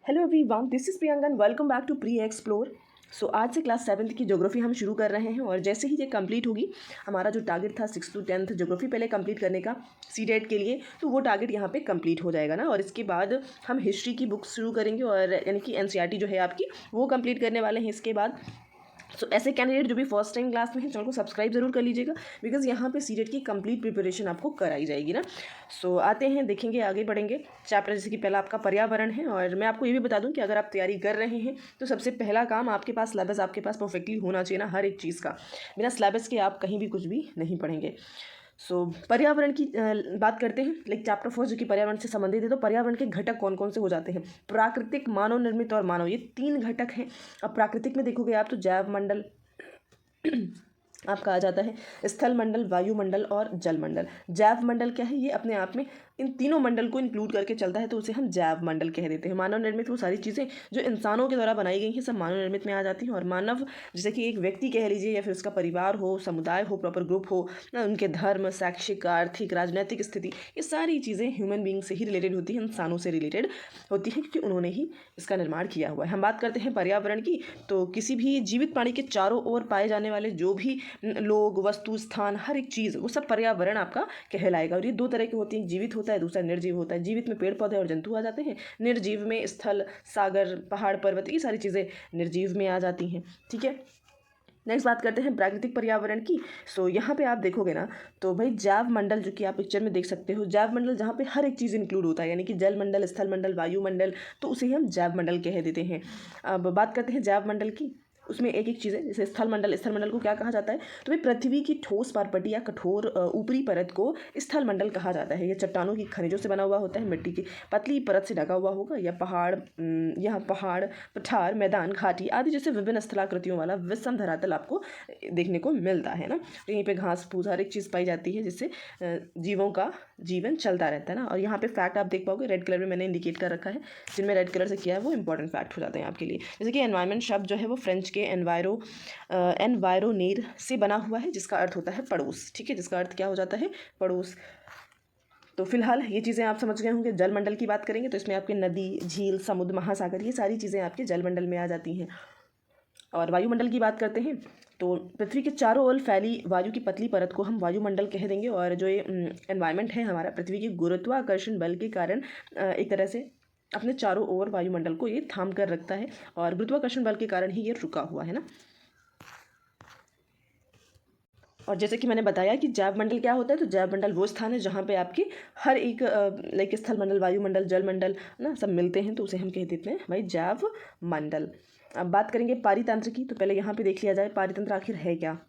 Hello everyone, this is Priyanka, welcome back to pre explore. So आज से class 7th की geography हम शुरू कर रहे हैं और जैसे ही ये कंप्लीट होगी, हमारा जो टारगेट था 6th to 10th ज्योग्राफी पहले कंप्लीट करने का सीटेट के लिए, तो वो टारगेट यहाँ पे कंप्लीट हो जाएगा ना। और इसके बाद हम हिस्ट्री की बुक्स शुरू करेंगे और यानी कि एनसीईआरटी जो है आपकी वो कंप्लीट करने वाले हैं इसके बाद। सो ऐसे कैंडिडेट जो भी फर्स्ट टाइम क्लास में हैं, चैनल को सब्सक्राइब जरूर कर लीजिएगा, बिकॉज यहाँ पे सीटेट की कंप्लीट प्रिपरेशन आपको कराई जाएगी ना। सो आते हैं, देखेंगे, आगे बढ़ेंगे। चैप्टर जैसे कि पहला आपका पर्यावरण है, और मैं आपको ये भी बता दूं कि अगर आप तैयारी कर रहे हैं तो सबसे पहला काम, आपके पास सिलेबस आपके पास परफेक्टली होना चाहिए ना, हर एक चीज़ का। बिना सिलेबस के आप कहीं भी कुछ भी नहीं पढ़ेंगे। सो पर्यावरण की बात करते हैं, लाइक चैप्टर 4 जो कि पर्यावरण से संबंधित है। तो पर्यावरण के घटक कौन कौन से हो जाते हैं? प्राकृतिक, मानव निर्मित और मानव, ये 3 घटक हैं। अब प्राकृतिक में देखोगे आप तो जैव मंडल आपका आ जाता है, स्थल मंडल, वायुमंडल और जल मंडल। जैव मंडल क्या है? ये अपने आप में इन तीनों मंडल को इंक्लूड करके चलता है, तो उसे हम जैव मंडल कह देते हैं। मानव निर्मित वो सारी चीज़ें जो इंसानों के द्वारा बनाई गई हैं, सब मानव निर्मित में आ जाती हैं। और मानव जैसे कि एक व्यक्ति कह लीजिए, या फिर उसका परिवार हो, समुदाय हो, प्रॉपर ग्रुप हो ना, उनके धर्म, शैक्षिक, आर्थिक, राजनीतिक स्थिति, ये सारी चीज़ें ह्यूमन बींग से ही रिलेटेड होती हैं, इंसानों से रिलेटेड होती हैं, क्योंकि उन्होंने ही इसका निर्माण किया हुआ है। हम बात करते हैं पर्यावरण की, तो किसी भी जीवित प्राणी के चारों ओर पाए जाने वाले जो भी लोग, वस्तु, स्थान, हर एक चीज़, वो सब पर्यावरण आपका कहलाएगा। और ये 2 तरह के होते हैं, जीवित होता है, दूसरा निर्जीव होता है। जीवित में पेड़ पौधे और जंतु आ जाते हैं, निर्जीव में स्थल, सागर, पहाड़, पर्वत, ये सारी चीज़ें निर्जीव में आ जाती हैं। ठीक है, नेक्स्ट बात करते हैं प्राकृतिक पर्यावरण की। सो यहाँ पे आप देखोगे ना, तो भाई जैव मंडल जो कि आप पिक्चर में देख सकते हो, जैव मंडल जहाँ पे हर एक चीज़ इंक्लूड होता है, यानी कि जल मंडल, स्थल मंडल, वायुमंडल, तो उसे ही हम जैव मंडल कह देते हैं। अब बात करते हैं जैव मंडल की, उसमें एक एक चीज़ें, जैसे स्थल मंडल, स्थल मंडल को क्या कहा जाता है? तो भाई पृथ्वी की ठोस पारपटी या कठोर ऊपरी परत को स्थल मंडल कहा जाता है। यह चट्टानों की खनिजों से बना हुआ होता है, मिट्टी की पतली परत से ढका हुआ होगा, या यहाँ पहाड़, पठार, मैदान, घाटी आदि जैसे विभिन्न स्थलाकृतियों वाला विषम धरातल आपको देखने को मिलता है ना। तो यहीं पे घास फूस हर एक चीज़ पाई जाती है, जिससे जीवों का जीवन चलता रहता है ना। और यहाँ पे फैक्ट आप देख पाओगे, रेड कलर में मैंने इंडिकेट कर रखा है, जिनमें रेड कलर से किया है वो इंपॉर्टेंट फैक्ट हो जाते हैं आपके लिए। जैसे कि एनवायरमेंट शब्द जो है वो फ्रेंच के एनवायरोनेर से बना हुआ है, जिसका अर्थ होता है पड़ोस। ठीक है, जिसका अर्थ क्या हो जाता है? पड़ोस। तो फिलहाल ये चीज़ें आप समझ गए होंगे। जल मंडल की बात करेंगे तो इसमें आपके नदी, झील, समुद्र, महासागर, ये सारी चीज़ें आपके जल मंडल में आ जाती हैं। और वायुमंडल की बात करते हैं, तो पृथ्वी के चारों ओर फैली वायु की पतली परत को हम वायुमंडल कह देंगे। और जो ये एनवायरनमेंट है हमारा, पृथ्वी की गुरुत्वाकर्षण बल के कारण एक तरह से अपने चारों ओर वायुमंडल को ये थाम कर रखता है, और गुरुत्वाकर्षण बल के कारण ही ये रुका हुआ है ना। और जैसे कि मैंने बताया कि जैव मंडल क्या होता है, तो जैव मंडल वो स्थान है जहाँ पे आपके हर एक लाइक स्थल मंडल, वायुमंडल, जल मंडल ना, सब मिलते हैं, तो उसे हम कह देते हैं भाई जैव मंडल। अब बात करेंगे पारितंत्र की, तो पहले यहाँ पे देख लिया जाए पारितंत्र आखिर है क्या।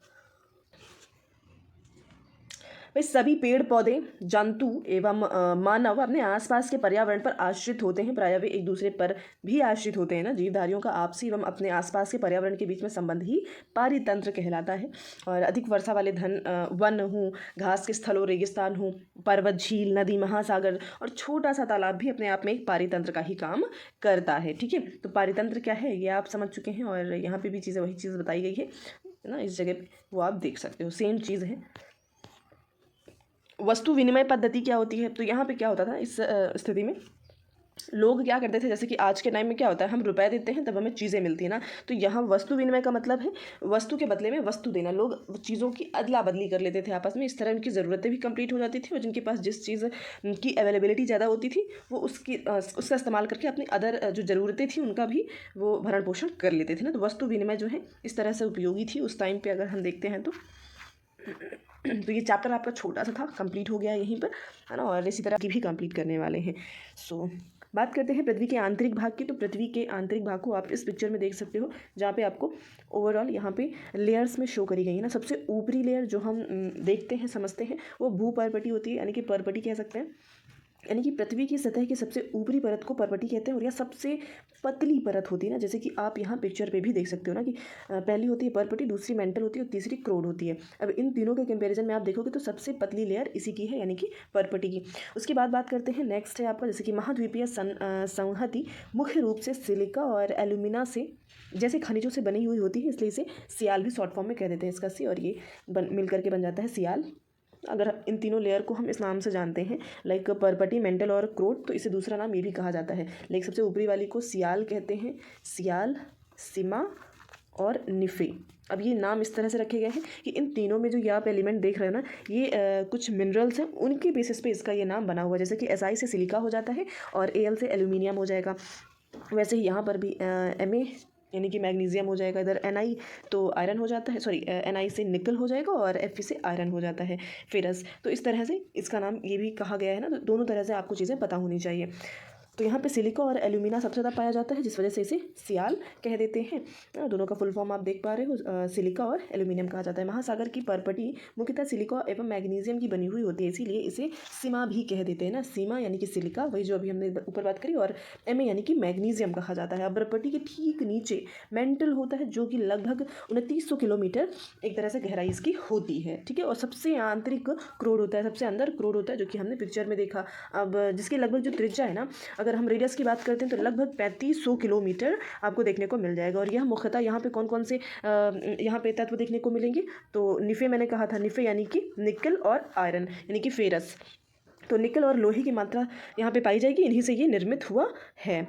भाई सभी पेड़ पौधे, जंतु एवं मानव अपने आसपास के पर्यावरण पर आश्रित होते हैं। प्रायः वे एक दूसरे पर भी आश्रित होते हैं ना। जीवधारियों का आपसी एवं अपने आसपास के पर्यावरण के बीच में संबंध ही पारितंत्र कहलाता है। और अधिक वर्षा वाले वन हो, घास के स्थल हो, रेगिस्तान हो, पर्वत, झील, नदी, महासागर और छोटा सा तालाब भी अपने आप में एक पारितंत्र का ही काम करता है। ठीक है, तो पारितंत्र क्या है ये आप समझ चुके हैं, और यहाँ पे भी चीज़ें वही चीज़ बताई गई है ना, इस जगह पे वो आप देख सकते हो, सेम चीज़ है। वस्तु विनिमय पद्धति क्या होती है? तो यहाँ पे क्या होता था इस स्थिति में, लोग क्या करते थे, जैसे कि आज के टाइम में क्या होता है, हम रुपए देते हैं तब हमें चीज़ें मिलती है ना। तो यहाँ वस्तु विनिमय का मतलब है वस्तु के बदले में वस्तु देना। लोग चीज़ों की अदला बदली कर लेते थे आपस में, इस तरह उनकी ज़रूरतें भी कंप्लीट हो जाती थी, और जिनके पास जिस चीज़ की अवेलेबिलिटी ज़्यादा होती थी वो उसका इस्तेमाल करके अपनी अदर जो ज़रूरतें थी उनका भी वो भरण पोषण कर लेते थे ना। तो वस्तु विनिमय जो है इस तरह से उपयोगी थी उस टाइम पर, अगर हम देखते हैं तो। तो ये चैप्टर आपका छोटा सा था, कंप्लीट हो गया यहीं पर, है ना। और इसी तरह की भी कंप्लीट करने वाले हैं। सो बात करते हैं पृथ्वी के आंतरिक भाग की। तो पृथ्वी के आंतरिक भाग को आप इस पिक्चर में देख सकते हो, जहाँ पे आपको ओवरऑल यहाँ पे लेयर्स में शो करी गई है ना। सबसे ऊपरी लेयर जो हम देखते हैं, समझते हैं, वो भूपर्पटी होती है, यानी कि पर्पटी कह सकते हैं। यानी कि पृथ्वी की सतह की सबसे ऊपरी परत को पर्पटी कहते हैं। और यह सबसे पतली परत होती है ना, जैसे कि आप यहाँ पिक्चर पे भी देख सकते हो ना, कि पहली होती है पर्पटी, दूसरी मेंटल होती है, और तीसरी क्रोड होती है। अब इन तीनों के कंपैरिजन में आप देखोगे तो सबसे पतली लेयर इसी की है, यानी कि पर्पटी की। उसके बाद बात करते हैं, नेक्स्ट है आपका जैसे कि महाद्वीपीय संहति मुख्य रूप से सिलिका और एल्यूमिना से जैसे खनिजों से बनी हुई होती है, इसलिए इसे सियाल भी शॉर्ट फॉर्म में कह देते हैं, इसका सी, और ये मिल करके बन जाता है सियाल। अगर इन तीनों लेयर को हम इस नाम से जानते हैं लाइक परपटी, मेंटल और क्रोट, तो इसे दूसरा नाम ये भी कहा जाता है। लाइक सबसे ऊपरी वाली को सियाल कहते हैं, सियाल, सिमा और निफे। अब ये नाम इस तरह से रखे गए हैं कि इन तीनों में जो ये आप एलिमेंट देख रहे हो ना, ये कुछ मिनरल्स हैं, उनके बेसिस पे इसका ये नाम बना हुआ है। जैसे कि Si से सिलिका हो जाता है और Al से एल्यूमिनियम हो जाएगा, वैसे ही यहाँ पर भी Ma यानी कि मैग्नीशियम हो जाएगा, इधर Ni तो आयरन हो जाता है, सॉरी Ni से निकल हो जाएगा और Fe से आयरन हो जाता है, फेरस। तो इस तरह से इसका नाम ये भी कहा गया है ना, तो दोनों तरह से आपको चीज़ें पता होनी चाहिए। तो यहाँ पे सिलिका और एल्यूमिना सबसे ज़्यादा पाया जाता है, जिस वजह से इसे सियाल कह देते हैं। दोनों का फुल फॉर्म आप देख पा रहे हो, सिलिका और एल्यूमिनियम कहा जाता है। महासागर की परपटी मुख्यतः सिलिका एवं मैग्नीशियम की बनी हुई होती है, इसीलिए इसे सीमा भी कह देते हैं ना। सीमा यानी कि सिलिका, वही जो अभी हमने ऊपर बात करी, और Ma यानी कि मैग्नीशियम कहा जाता है। अब परपटी के ठीक नीचे मेंटल होता है, जो कि लगभग 2900 किलोमीटर एक तरह से गहराई इसकी होती है, ठीक है। और सबसे आंतरिक क्रोड होता है, सबसे अंदर क्रोड होता है, जो कि हमने पिक्चर में देखा। अब जिसकी लगभग जो त्रिज्या है ना, अगर हम रेडियस की बात करते हैं तो लगभग 3500 किलोमीटर आपको देखने को मिल जाएगा। और यह मुख्यतः यहाँ पे कौन कौन से यहाँ पे तत्व देखने को मिलेंगे, तो निफे मैंने कहा था, निफे यानी कि निकल और आयरन यानी कि फेरस। तो निकल और लोहे की मात्रा यहाँ पे पाई जाएगी, इन्हीं से ये निर्मित हुआ है।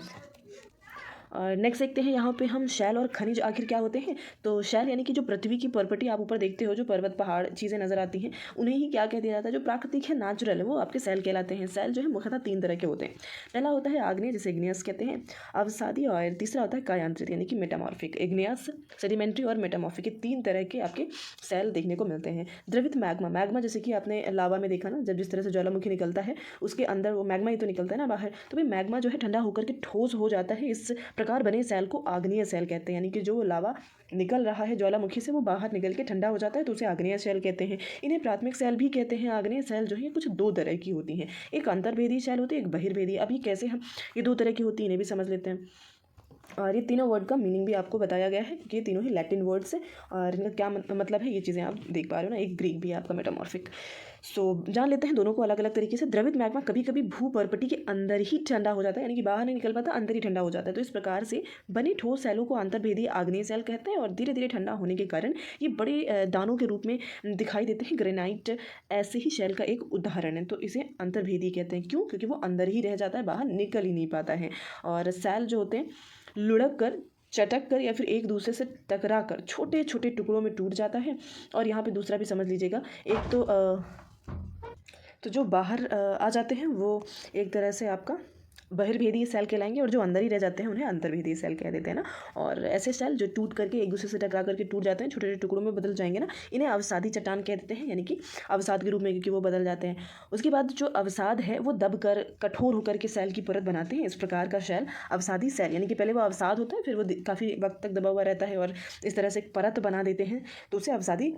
नेक्स्ट देखते हैं यहाँ पे हम शैल और खनिज आखिर क्या होते हैं। तो शैल यानी कि जो पृथ्वी की प्रॉपर्टी आप ऊपर देखते हो, जो पर्वत पहाड़ चीज़ें नज़र आती हैं, उन्हें ही क्या कह दिया जाता है, जो प्राकृतिक है, नेचुरल है, वो आपके शैल कहलाते हैं। शैल जो है मुख्यतः 3 तरह के होते हैं। पहला होता है आग्नेय, जिसे इग्नियस कहते हैं, अवसादी, और तीसरा होता है कायांतरित यानी कि मेटामॉर्फिक। इग्नियस, सेडिमेंट्री और मेटामॉर्फिक, ये 3 तरह के आपके शैल देखने को मिलते हैं। द्रवित मैग्मा, मैग्मा जैसे कि आपने लावा में देखा ना, जब जिस तरह से ज्वालामुखी निकलता है उसके अंदर वो मैग्मा ही तो निकलता है ना बाहर, तो भाई मैग्मा जो है ठंडा होकर के ठोस हो जाता है। इस प्रकार बने शैल को आग्नेय शैल कहते हैं, यानी कि जो लावा निकल रहा है ज्वालामुखी से, वो बाहर निकल के ठंडा हो जाता है, तो उसे आग्नेय शैल कहते हैं। इन्हें प्राथमिक शैल भी कहते हैं। आग्नेय शैल जो है कुछ 2 तरह की होती हैं, एक अंतर्भेदी शैल होती है, एक बहिर्भेदी। अभी कैसे हम ये 2 तरह की होती है इन्हें भी समझ लेते हैं। और ये तीनों वर्ड का मीनिंग भी आपको बताया गया है कि ये तीनों ही लैटिन वर्ड्स हैं, और इनका क्या मतलब है, ये चीज़ें आप देख पा रहे हो ना। एक ग्रीक भी है आपका, मेटामॉर्फिक। सो जान लेते हैं दोनों को अलग अलग तरीके से। द्रवित मैग्मा कभी कभी भू परपटी के अंदर ही ठंडा हो जाता है, यानी कि बाहर नहीं निकल पाता, अंदर ही ठंडा हो जाता है। तो इस प्रकार से बने ठोस शैलों को अंतर्भेदी आग्नेय शैल कहते हैं, और धीरे धीरे ठंडा होने के कारण ये बड़े दानों के रूप में दिखाई देते हैं। ग्रेनाइट ऐसे ही शैल का एक उदाहरण है, तो इसे अंतर्भेदी कहते हैं। क्यों? क्योंकि वो अंदर ही रह जाता है, बाहर निकल ही नहीं पाता है। और शैल जो होते हैं लुढ़क कर, चटक कर या फिर एक दूसरे से टकरा कर छोटे छोटे टुकड़ों में टूट जाता है। और यहाँ पे दूसरा भी समझ लीजिएगा, एक तो जो बाहर आ जाते हैं वो एक तरह से आपका बहिर्भेदी सेल कहलाएंगे, और जो अंदर ही रह जाते हैं उन्हें अंतर्भेदी सेल कह देते हैं ना। और ऐसे सेल जो टूट करके एक दूसरे से टकरा करके टूट जाते हैं, छोटे छोटे टुकड़ों में बदल जाएंगे ना, इन्हें अवसादी चट्टान कह देते हैं, यानी कि अवसाद के रूप में, क्योंकि वो बदल जाते हैं। उसके बाद जो अवसाद है वो दब कर कठोर होकर के सेल की परत बनाते हैं। इस प्रकार का सेल अवसादी सेल, यानी कि पहले वो अवसाद होता है, फिर वो काफ़ी वक्त तक दबा हुआ रहता है और इस तरह से एक परत बना देते हैं, तो उसे अवसादी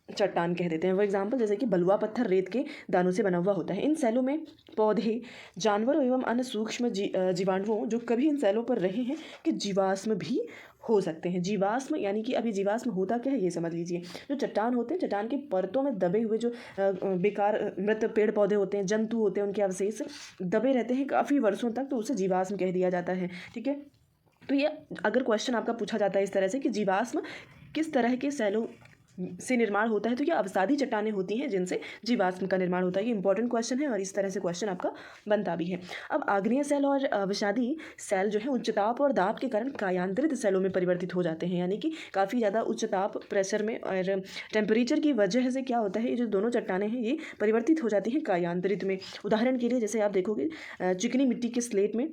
चट्टान कह देते हैं। वो एग्जाम्पल जैसे कि बलुआ पत्थर रेत के दानों से बना हुआ होता है। इन सेलों में पौधे, जानवरों एवं अन्य सूक्ष्म जीवाणुओं जो कभी इन सेलों पर रहे हैं कि जीवाश्म भी हो सकते हैं। जीवाश्म यानी कि अभी जीवाश्म होता क्या है ये समझ लीजिए। जो चट्टान होते हैं, चट्टान की परतों में दबे हुए जो बेकार मृत पेड़ पौधे होते हैं, जंतु होते हैं, उनके अवशेष दबे रहते हैं काफ़ी वर्षों तक, तो उसे जीवाश्म कह दिया जाता है। ठीक है, तो ये अगर क्वेश्चन आपका पूछा जाता है इस तरह से कि जीवाश्म किस तरह के सेलों से निर्माण होता है, तो ये अवसादी चट्टानें होती हैं जिनसे जीवाश्म का निर्माण होता है। ये इंपॉर्टेंट क्वेश्चन है और इस तरह से क्वेश्चन आपका बनता भी है। अब आग्नेय सेल और अवसादी सेल जो है उच्च ताप और दाब के कारण कायांतरित सेलों में परिवर्तित हो जाते हैं, यानी कि काफ़ी ज़्यादा उच्च ताप प्रेशर में और टेम्परेचर की वजह से क्या होता है, ये जो दोनों चट्टानें हैं ये परिवर्तित हो जाती हैं कायांतरित में। उदाहरण के लिए जैसे आप देखोगे चिकनी मिट्टी के स्लेट में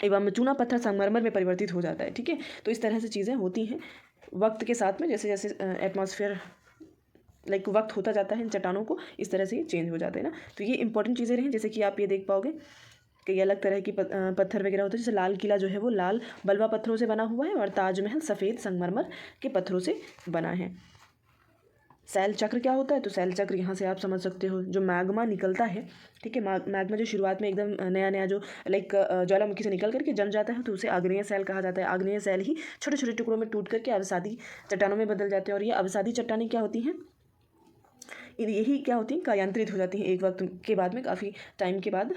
एवं चूना पत्थर संगमरमर में परिवर्तित हो जाता है। ठीक है, तो इस तरह से चीज़ें होती हैं वक्त के साथ में, जैसे जैसे एटमॉस्फेयर लाइक वक्त होता जाता है, इन चट्टानों को इस तरह से चेंज हो जाते हैं ना। तो ये इंपॉर्टेंट चीज़ें रहीं, जैसे कि आप ये देख पाओगे कई अलग तरह की पत्थर वगैरह होते हैं। जैसे लाल किला जो है वो लाल बलुआ पत्थरों से बना हुआ है, और ताजमहल सफ़ेद संगमरमर के पत्थरों से बना है। सेल चक्र क्या होता है, तो सेल चक्र यहाँ से आप समझ सकते हो, जो मैग्मा निकलता है, ठीक है, मैग्मा जो शुरुआत में एकदम नया नया जो लाइक ज्वालामुखी से निकल करके जम जाता है, तो उसे आग्नेय सेल कहा जाता है। आग्नेय सेल ही छोटे छोटे टुकड़ों में टूट करके अवसादी चट्टानों में बदल जाते हैं। और ये अवसादी चट्टानें क्या होती हैं, यही क्या होती हैं, कायांतरित हो जाती हैं एक वक्त के बाद में, काफ़ी टाइम के बाद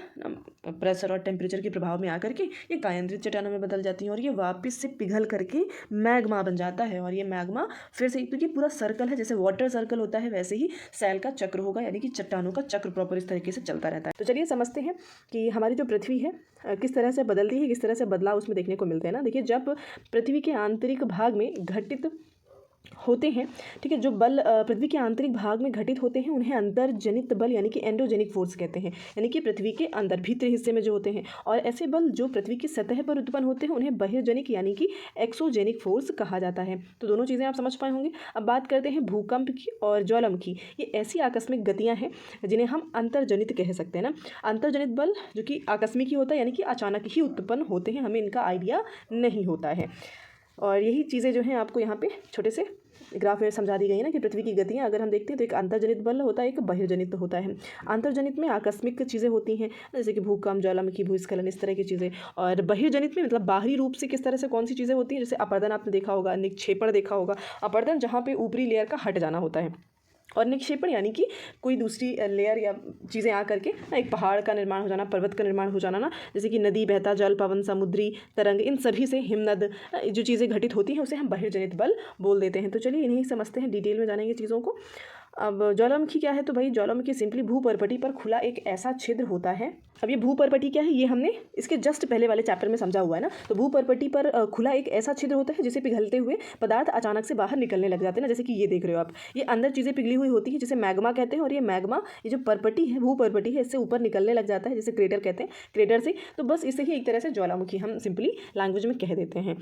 प्रेशर और टेम्परेचर के प्रभाव में आकर के ये कायांतरित चट्टानों में बदल जाती हैं और ये वापस से पिघल करके मैग्मा बन जाता है। और ये मैग्मा फिर से, क्योंकि पूरा सर्कल है, जैसे वाटर सर्कल होता है वैसे ही सेल का चक्र होगा, यानी कि चट्टानों का चक्र प्रॉपर इस तरीके से चलता रहता है। तो चलिए समझते हैं कि हमारी जो पृथ्वी है किस तरह से बदलती है, किस तरह से बदलाव उसमें देखने को मिलते हैं ना। देखिए, जब पृथ्वी के आंतरिक भाग में घटित होते हैं, ठीक है, जो बल पृथ्वी के आंतरिक भाग में घटित होते हैं उन्हें अंतर्जनित बल यानी कि एंडोजेनिक फोर्स कहते हैं, यानी कि पृथ्वी के अंदर भीतरी हिस्से में जो होते हैं। और ऐसे बल जो पृथ्वी की सतह पर उत्पन्न होते हैं उन्हें बहिर्जनिक यानी कि एक्सोजेनिक फोर्स कहा जाता है। तो दोनों चीज़ें आप समझ पाए होंगे। अब बात करते हैं भूकंप की और ज्वालामुखी। ये ऐसी आकस्मिक गतियाँ हैं जिन्हें हम अंतर्जनित कह सकते हैं ना। अंतर्जनित बल जो कि आकस्मिक ही होता है, यानी कि अचानक ही उत्पन्न होते हैं, हमें इनका आइडिया नहीं होता है। और यही चीज़ें जो हैं आपको यहाँ पे छोटे से ग्राफ में समझा दी गई है ना, कि पृथ्वी की गतियाँ अगर हम देखते हैं तो एक अंतर्जनित बल होता है, एक बहिर्जनित होता है। अंतर्जनित में आकस्मिक चीज़ें होती हैं, जैसे कि भूकंप, ज्वालामुखी, भूस्खलन, इस तरह की चीज़ें। और बहिर्जनित में मतलब बाहरी रूप से किस तरह से कौन सी चीज़ें होती हैं, जैसे अपर्दन आपने देखा होगा, निक्षेपण देखा होगा। अपर्दन जहाँ पे ऊपरी लेयर का हट जाना होता है, और निक्षेपण यानी कि कोई दूसरी लेयर या चीज़ें आ करके एक पहाड़ का निर्माण हो जाना, पर्वत का निर्माण हो जाना ना, जैसे कि नदी, बहता जल, पवन, समुद्री तरंग, इन सभी से हिमनद जो चीज़ें घटित होती हैं उसे हम बहिर्जनित बल बोल देते हैं। तो चलिए इन्हीं समझते हैं, डिटेल में जानेंगे चीज़ों को। अब ज्वालामुखी क्या है, तो भाई ज्वालामुखी सिंपली भूपर्पटी पर खुला एक ऐसा छिद्र होता है। अब ये भूपर्पटी क्या है, ये हमने इसके जस्ट पहले वाले चैप्टर में समझा हुआ है ना। तो भूपर्पटी पर खुला एक ऐसा छिद्र होता है जिसे पिघलते हुए पदार्थ अचानक से बाहर निकलने लग जाते हैं ना, जैसे कि ये देख रहे हो आप, ये अंदर चीज़ें पिघली हुई होती हैं जिसे मैग्मा कहते हैं। और ये मैग्मा, ये जो पर्पटी है, भूपर्पटी है, इससे ऊपर निकलने लग जाता है, जिसे क्रेटर कहते हैं, क्रेटर से। तो बस इसे ही एक तरह से ज्वालामुखी हम सिंपली लैंग्वेज में कह देते हैं।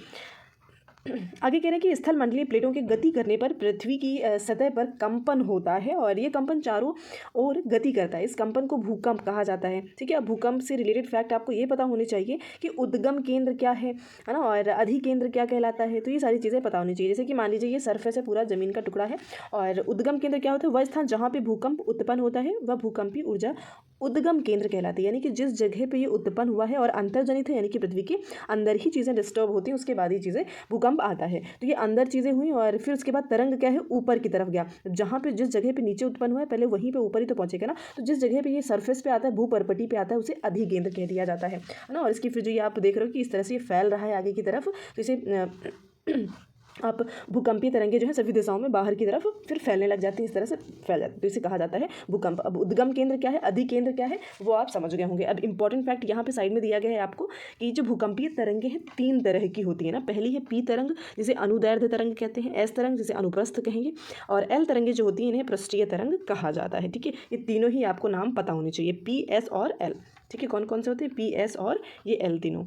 आगे कह रहे हैं कि स्थल मंडलीय प्लेटों के गति करने पर पृथ्वी की सतह पर कंपन होता है, और ये कंपन चारों ओर गति करता है। इस कंपन को भूकंप कहा जाता है। ठीक है, अब भूकंप से रिलेटेड फैक्ट आपको ये पता होनी चाहिए कि उद्गम केंद्र क्या है ना, और अधिकेंद्र क्या कहलाता है। तो ये सारी चीज़ें पता होनी चाहिए। जैसे कि मान लीजिए ये सरफेस है, पूरा जमीन का टुकड़ा है, और उद्गम केंद्र क्या होता है, वह स्थान जहाँ पे भूकंप उत्पन्न होता है वह भूकंपीय ऊर्जा उद्गम केंद्र कहलाती है, यानी कि जिस जगह पे ये उत्पन्न हुआ है और अंतर्जनित है, यानी कि पृथ्वी के अंदर ही चीज़ें डिस्टर्ब होती हैं, उसके बाद ही चीज़ें भूकंप आता है। तो ये अंदर चीज़ें हुई, और फिर उसके बाद तरंग क्या है, ऊपर की तरफ गया। जहाँ पे जिस जगह पे नीचे उत्पन्न हुआ है पहले वहीं पे ऊपर ही तो पहुंचेगा ना। तो जिस जगह पे ये सरफेस पे आता है, भूपर्पटी पे आता है, उसे अधिकेंद्र कह दिया जाता है ना। और इसकी फिर जो ये आप देख रहे हो कि इस तरह से ये फैल रहा है आगे की तरफ, तो इसे आप भूकंपीय तरंगे जो है सभी दिशाओं में बाहर की तरफ फिर फैलने लग जाती हैं, इस तरह से फैल जाती है। तो इसे कहा जाता है भूकंप। अब उद्गम केंद्र क्या है, अधिकेंद्र क्या है, वो आप समझ गए होंगे। अब इंपॉर्टेंट फैक्ट यहाँ पे साइड में दिया गया है आपको कि जो भूकंपीय तरंगे हैं 3 तरह की होती है ना। पहली है पी तरंग, जिसे अनुदैर्ध्य तरंग कहते हैं, एस तरंग जिसे अनुप्रस्थ कहेंगे, और एल तरंगे जो होती हैं इन्हें पृष्ठीय तरंग कहा जाता है। ठीक है, ये तीनों ही आपको नाम पता होने चाहिए, पी, एस और एल। ठीक है, कौन कौन से होते हैं, पी, एस और ये एल तीनों।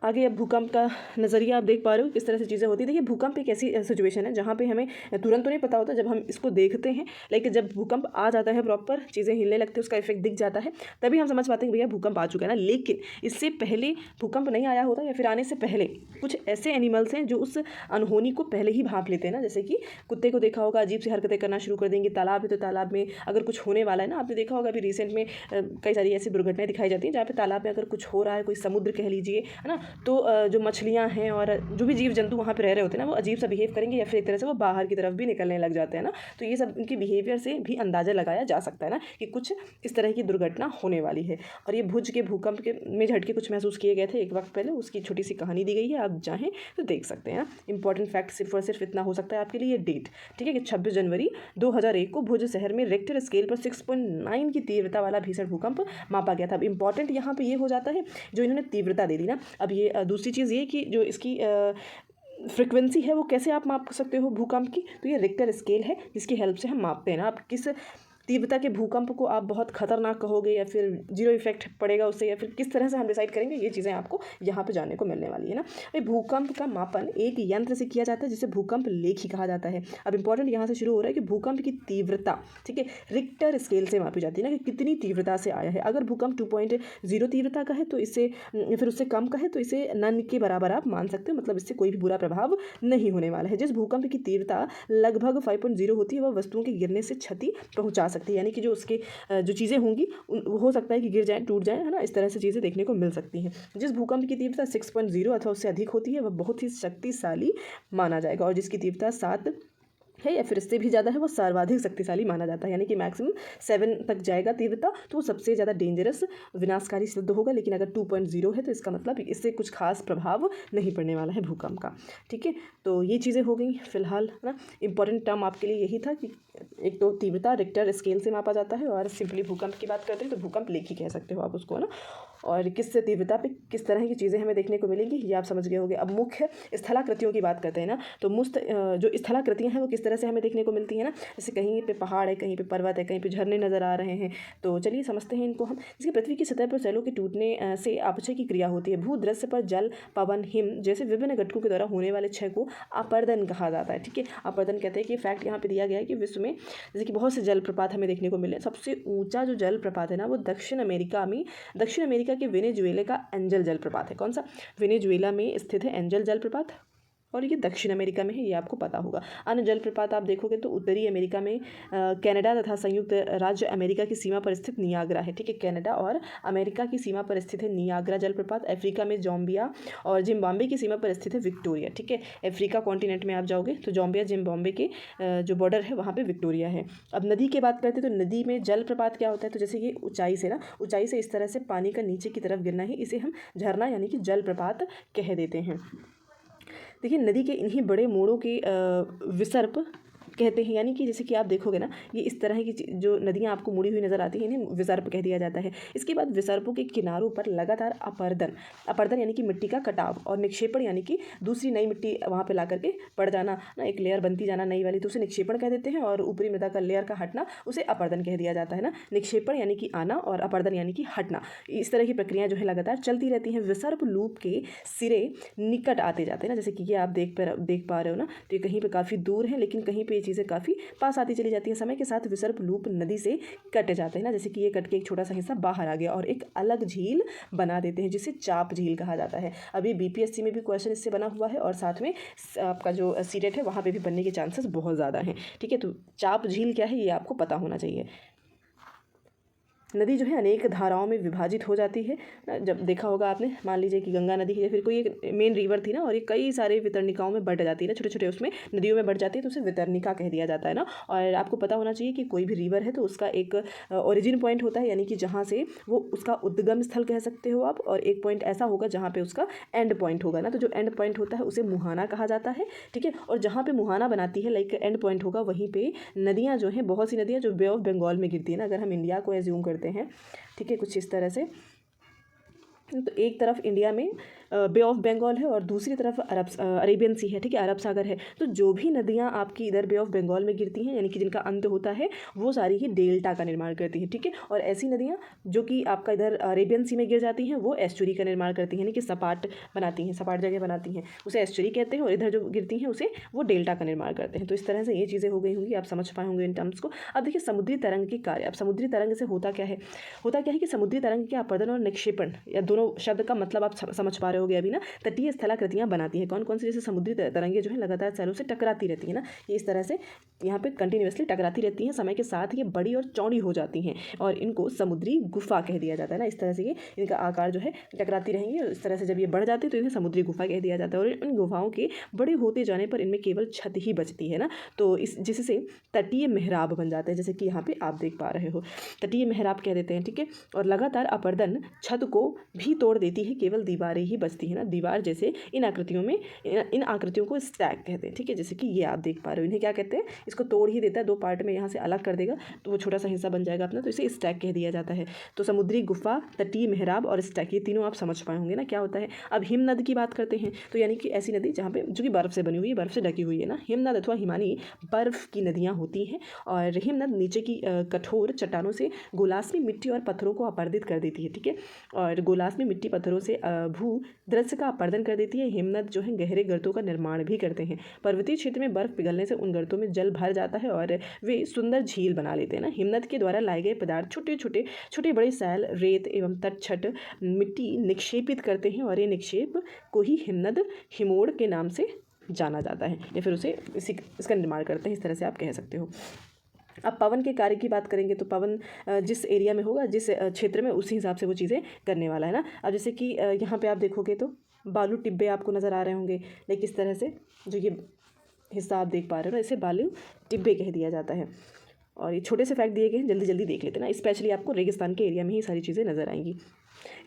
आगे अब भूकंप का नज़रिया आप देख पा रहे हो किस तरह से चीज़ें होती है। देखिए, भूकंप एक ऐसी सिचुएशन है जहाँ पे हमें तुरंत तो नहीं पता होता, जब हम इसको देखते हैं, लेकिन जब भूकंप आ जाता है, प्रॉपर चीज़ें हिलने लगती है, उसका इफेक्ट दिख जाता है, तभी हम समझ पाते हैं कि भैया भूकंप आ चुका है ना। लेकिन इससे पहले भूकंप नहीं आया होता, या फिर आने से पहले कुछ ऐसे एनिमल्स हैं जो उस अनहोनी को पहले ही भांप लेते हैं ना। जैसे कि कुत्ते को देखा होगा, अजीब सी हरकतें करना शुरू कर देंगे। तालाब है तो तालाब में अगर कुछ होने वाला है ना, आपने देखा होगा अभी रिसेंट में कई सारी ऐसी दुर्घटनाएं दिखाई जाती हैं जहाँ पे तालाब में अगर कुछ हो रहा है, कोई समुद्र कह लीजिए, है ना, तो जो मछलियाँ हैं और जो भी जीव जंतु वहाँ पे रह रहे होते हैं ना, वो अजीब सा बिहेव करेंगे, या फिर एक तरह से वो बाहर की तरफ भी निकलने लग जाते हैं ना। तो ये सब इनके बिहेवियर से भी अंदाज़ा लगाया जा सकता है ना कि कुछ इस तरह की दुर्घटना होने वाली है। और ये भुज के भूकंप के में झटके कुछ महसूस किए गए थे एक वक्त पहले, उसकी छोटी सी कहानी दी गई है, आप चाहें तो देख सकते हैं। इंपॉर्टेंट फैक्ट सिर्फ और सिर्फ इतना हो सकता है आपके लिए, डेट। ठीक है, कि 26 जनवरी 2001 को भुज शहर में रिक्टर स्केल पर 6.9 की तीव्रता वाला भीषण भूकंप मापा गया था। अब इंपॉर्टेंट यहाँ पे ये हो जाता है जो इन्होंने तीव्रता दे दी ना। अब ये दूसरी चीज़ ये कि जो इसकी फ्रिक्वेंसी है वो कैसे आप माप सकते हो भूकंप की, तो ये रिक्टर स्केल है जिसकी हेल्प से हम मापते हैं ना। आप किस तीव्रता के भूकंप को आप बहुत खतरनाक कहोगे, या फिर जीरो इफेक्ट पड़ेगा उससे, या फिर किस तरह से हम डिसाइड करेंगे, ये चीज़ें आपको यहाँ पे जानने को मिलने वाली है ना। भाई, भूकंप का मापन एक यंत्र से किया जाता है जिसे भूकंप लेखी कहा जाता है। अब इंपॉर्टेंट यहाँ से शुरू हो रहा है कि भूकंप की तीव्रता, ठीक है, रिक्टर स्केल से मापी जाती है ना, कि कितनी तीव्रता से आया है। अगर भूकंप 2.0 तीव्रता का है तो इसे, फिर उससे कम का है तो इसे नन के बराबर आप मान सकते हो, मतलब इससे कोई भी बुरा प्रभाव नहीं होने वाला है। जिस भूकंप की तीव्रता लगभग 5.0 होती है वह वस्तुओं के गिरने से क्षति पहुँचा सकती है, यानी कि जो उसके जो चीज़ें होंगी हो सकता है कि गिर जाए, टूट जाए, है ना। इस तरह से चीज़ें देखने को मिल सकती हैं। जिस भूकंप की तीव्रता 6.0 अथवा उससे अधिक होती है वह बहुत ही शक्तिशाली माना जाएगा, और जिसकी तीव्रता 7 है या फिर इससे भी ज़्यादा है वो सर्वाधिक शक्तिशाली माना जाता है, यानी कि मैक्सिमम 7 तक जाएगा तीव्रता तो वो सबसे ज़्यादा डेंजरस विनाशकारी सिद्ध होगा। लेकिन अगर 2.0 है तो इसका मतलब इससे कुछ खास प्रभाव नहीं पड़ने वाला है भूकंप का। ठीक है, तो ये चीज़ें हो गई फिलहाल, है ना। इंपॉर्टेंट टर्म आपके लिए यही था कि एक तो तीव्रता रिक्टर स्केल से मापा जाता है, और सिंपली भूकंप की बात करते हैं तो भूकंप लेखी कह सकते हो आप उसको, है ना। और किस तीव्रता पे किस तरह की चीज़ें हमें देखने को मिलेंगी ये आप समझ गए होंगे। अब मुख्य स्थलाकृतियों की बात करते हैं ना, तो जो स्थलाकृतियाँ हैं वो किस तरह से हमें देखने को मिलती हैं ना, जैसे कहीं पे पहाड़ है, कहीं पे पर्वत है, कहीं पे झरने नज़र आ रहे हैं। तो चलिए समझते हैं इनको हम। जैसे पृथ्वी की सतह पर सेलों के टूटने से अपक्षय की क्रिया होती है। भूदृश्य पर जल, पवन, हिम जैसे विभिन्न घटकों के द्वारा होने वाले क्षय को अपर्दन कहा जाता है। ठीक है, अपर्दन कहते हैं कि फैक्ट यहाँ पे दिया गया है कि विश्व में जैसे कि बहुत से जलप्रपात हमें देखने को मिले। सबसे ऊंचा जो जलप्रपात है ना वो दक्षिण अमेरिका के वेनेजुएला का एंजल जलप्रपात है। कौन सा? वेनेजुएला में स्थित है एंजल जलप्रपात, और ये दक्षिण अमेरिका में है, ये आपको पता होगा। अन्य जलप्रपात आप देखोगे तो उत्तरी अमेरिका में कनाडा तथा संयुक्त राज्य अमेरिका की सीमा पर स्थित नियाग्रा है। ठीक है, कनाडा और अमेरिका की सीमा पर स्थित है नियाग्रा जलप्रपात। अफ्रीका में जाम्बिया और जिम्बाब्वे की सीमा पर स्थित है विक्टोरिया। ठीक है, अफ्रीका कॉन्टिनेंट में आप जाओगे तो जाम्बिया जिम्बाब्वे के जो बॉर्डर है वहाँ पर विक्टोरिया है। अब नदी की बात करते हैं तो नदी में जलप्रपात क्या होता है, तो जैसे ये ऊंचाई से इस तरह से पानी का नीचे की तरफ गिरना है, इसे हम झरना यानी कि जलप्रपात कह देते हैं। देखिए, नदी के इन्हीं बड़े मोड़ों के विसर्प कहते हैं, यानी कि जैसे कि आप देखोगे ना ये इस तरह की जो नदियाँ आपको मुड़ी हुई नज़र आती हैं इन्हें विसर्प कह दिया जाता है। इसके बाद विसर्पों के किनारों पर लगातार अपर्दन यानी कि मिट्टी का कटाव, और निक्षेपण यानी कि दूसरी नई मिट्टी वहाँ पे ला करके पड़ जाना ना, एक लेयर बनती जाना नई वाली, तो उसे निक्षेपण कह देते हैं। और ऊपरी मृदा का लेयर का हटना उसे अपर्दन कह दिया जाता है ना। निक्षेपण यानी कि आना और अपर्दन यानी कि हटना, इस तरह की प्रक्रियाएँ जो है लगातार चलती रहती हैं। विसर्प लूप के सिरे निकट आते जाते हैं ना, जैसे कि ये आप देख पा रहे हो ना, तो ये कहीं पर काफ़ी दूर है लेकिन कहीं पर चीज़ें काफ़ी पास आती चली जाती हैं। समय के साथ विसर्प लूप नदी से कट जाते हैं ना, जैसे कि ये कट के एक छोटा सा हिस्सा बाहर आ गया और एक अलग झील बना देते हैं जिसे चाप झील कहा जाता है। अभी बीपीएससी में भी क्वेश्चन इससे बना हुआ है, और साथ में आपका जो सीटेट है वहाँ पे भी बनने के चांसेस बहुत ज़्यादा हैं। ठीक है, तो चाप झील क्या है ये आपको पता होना चाहिए। नदी जो है अनेक धाराओं में विभाजित हो जाती है। जब देखा होगा आपने, मान लीजिए कि गंगा नदी है या फिर कोई एक मेन रिवर थी ना, और ये कई सारे वितरणिकाओं में बढ़ जाती है ना, छोटे छोटे उसमें नदियों में बढ़ जाती है तो उसे वितरणिका कह दिया जाता है ना। और आपको पता होना चाहिए कि कोई भी रिवर है तो उसका एक ओरिजिन पॉइंट होता है, यानी कि जहाँ से वो उसका उद्गम स्थल कह सकते हो आप, और एक पॉइंट ऐसा होगा जहाँ पे उसका एंड पॉइंट होगा ना, तो जो एंड पॉइंट होता है उसे मुहाना कहा जाता है। ठीक है, और जहाँ पे मुहाना बनाती है लाइक एंड पॉइंट होगा वहीं पे नदियाँ जो हैं, बहुत सी नदियाँ जो बे ऑफ बंगाल में गिरती है ना, अगर हम इंडिया को एज्यूम करते हैं, ठीक है, कुछ इस तरह से, तो एक तरफ इंडिया में बे ऑफ बंगाल है और दूसरी तरफ अरेबियन सी है। ठीक है, अरब सागर है। तो जो भी नदियाँ आपकी इधर बे ऑफ बंगाल में गिरती हैं, यानी कि जिनका अंत होता है, वो सारी ही डेल्टा का निर्माण करती हैं। ठीक है, और ऐसी नदियाँ जो कि आपका इधर अरेबियन सी में गिर जाती हैं वो एस्चुरी का निर्माण करती हैं, यानी कि सपाट बनाती हैं, सपाट जगह बनाती हैं, उसे एस्चुरी कहते हैं। और इधर जो गिरती हैं उसे वो डेल्टा का निर्माण करते हैं। तो इस तरह से ये चीज़ें हो गई होंगी, आप समझ पाए होंगे इन टर्म्स को। अब देखिए समुद्री तरंग के कार्य। अब समुद्री तरंग से होता क्या है कि समुद्री तरंग के अपर्दन और निक्षेपण, या दोनों शब्द का मतलब आप समझ पा रहे होगे अभी ना, तटीय स्थलाकृतियाँ बनाती हैं। कौन कौन सी? जैसे समुद्री तरंगें जो है लगातार सैलों से टकराती रहती है ना, ये इस तरह से यहाँ पे कंटिन्यूसली टकराती रहती हैं। समय के साथ ये बड़ी और चौड़ी हो जाती हैं और इनको समुद्री गुफा कह दिया जाता है ना। इस तरह से ये इनका आकार जो है टकराती रहेंगी और इस तरह से जब ये बढ़ जाती है तो इन्हें समुद्री गुफा कह दिया जाता है। और इन गुफाओं के बड़े होते जाने पर इनमें केवल छत ही बचती है ना, तो इस जिससे तटीय मेहराब बन जाते हैं, जैसे कि यहाँ पे आप देख पा रहे हो, तटीय मेहराब कह देते हैं। ठीक है, और लगातार अपर्दन छत को भी तोड़ देती है, केवल दीवारें ही बचती है ना। दीवार जैसे इन आकृतियों को स्टैक कहते हैं। ठीक है, जैसे कि ये आप देख पा रहे हो, इन्हें क्या कहते हैं? इसको तोड़ ही देता है, दो पार्ट में यहाँ से अलग कर देगा तो वो छोटा सा हिस्सा बन जाएगा अपना, तो इसे स्टैक कह दिया जाता है। तो समुद्री गुफा, तटीय मेहराब और स्टैक, ये तीनों आप समझ पाए होंगे ना क्या होता है। अब हिमनद की बात करते हैं, तो यानी कि ऐसी नदी जहाँ पे जो कि बर्फ से बनी हुई है, बर्फ से ढकी हुई है ना। हिमनद अथवा हिमानी बर्फ की नदियाँ होती हैं और हिमनद नीचे की कठोर चट्टानों से गोलास्मी मिट्टी और पत्थरों को अपर्दित कर देती है। ठीक है, और गोलास्मी मिट्टी पत्थरों से भू दृश्य का अपर्दन कर देती है। हिमनद जो है गहरे गर्तों का निर्माण भी करते हैं। पर्वतीय क्षेत्र में बर्फ पिघलने से उन गर्तों में जल भर जाता है और वे सुंदर झील बना लेते हैं ना। हिमनद के द्वारा लाए गए पदार्थ छोटे बड़े सैल, रेत एवं तटछट मिट्टी निक्षेपित करते हैं और ये निक्षेप को ही हिमनद हिमोड़ के नाम से जाना जाता है, या फिर उसे इसका निर्माण करते हैं, इस तरह से आप कह सकते हो। अब पवन के कार्य की बात करेंगे तो पवन जिस एरिया में होगा, जिस क्षेत्र में, उसी हिसाब से वो चीज़ें करने वाला है ना। अब जैसे कि यहाँ पे आप देखोगे तो बालू टिब्बे आपको नज़र आ रहे होंगे, लाइक इस तरह से जो ये हिस्सा आप देख पा रहे हो ना, इसे बालू टिब्बे कह दिया जाता है। और ये छोटे से फैक्ट दिए गए हैं, जल्दी जल्दी देख लेते हैं ना। स्पेशली आपको रेगिस्तान के एरिया में ही सारी चीज़ें नजर आएंगी।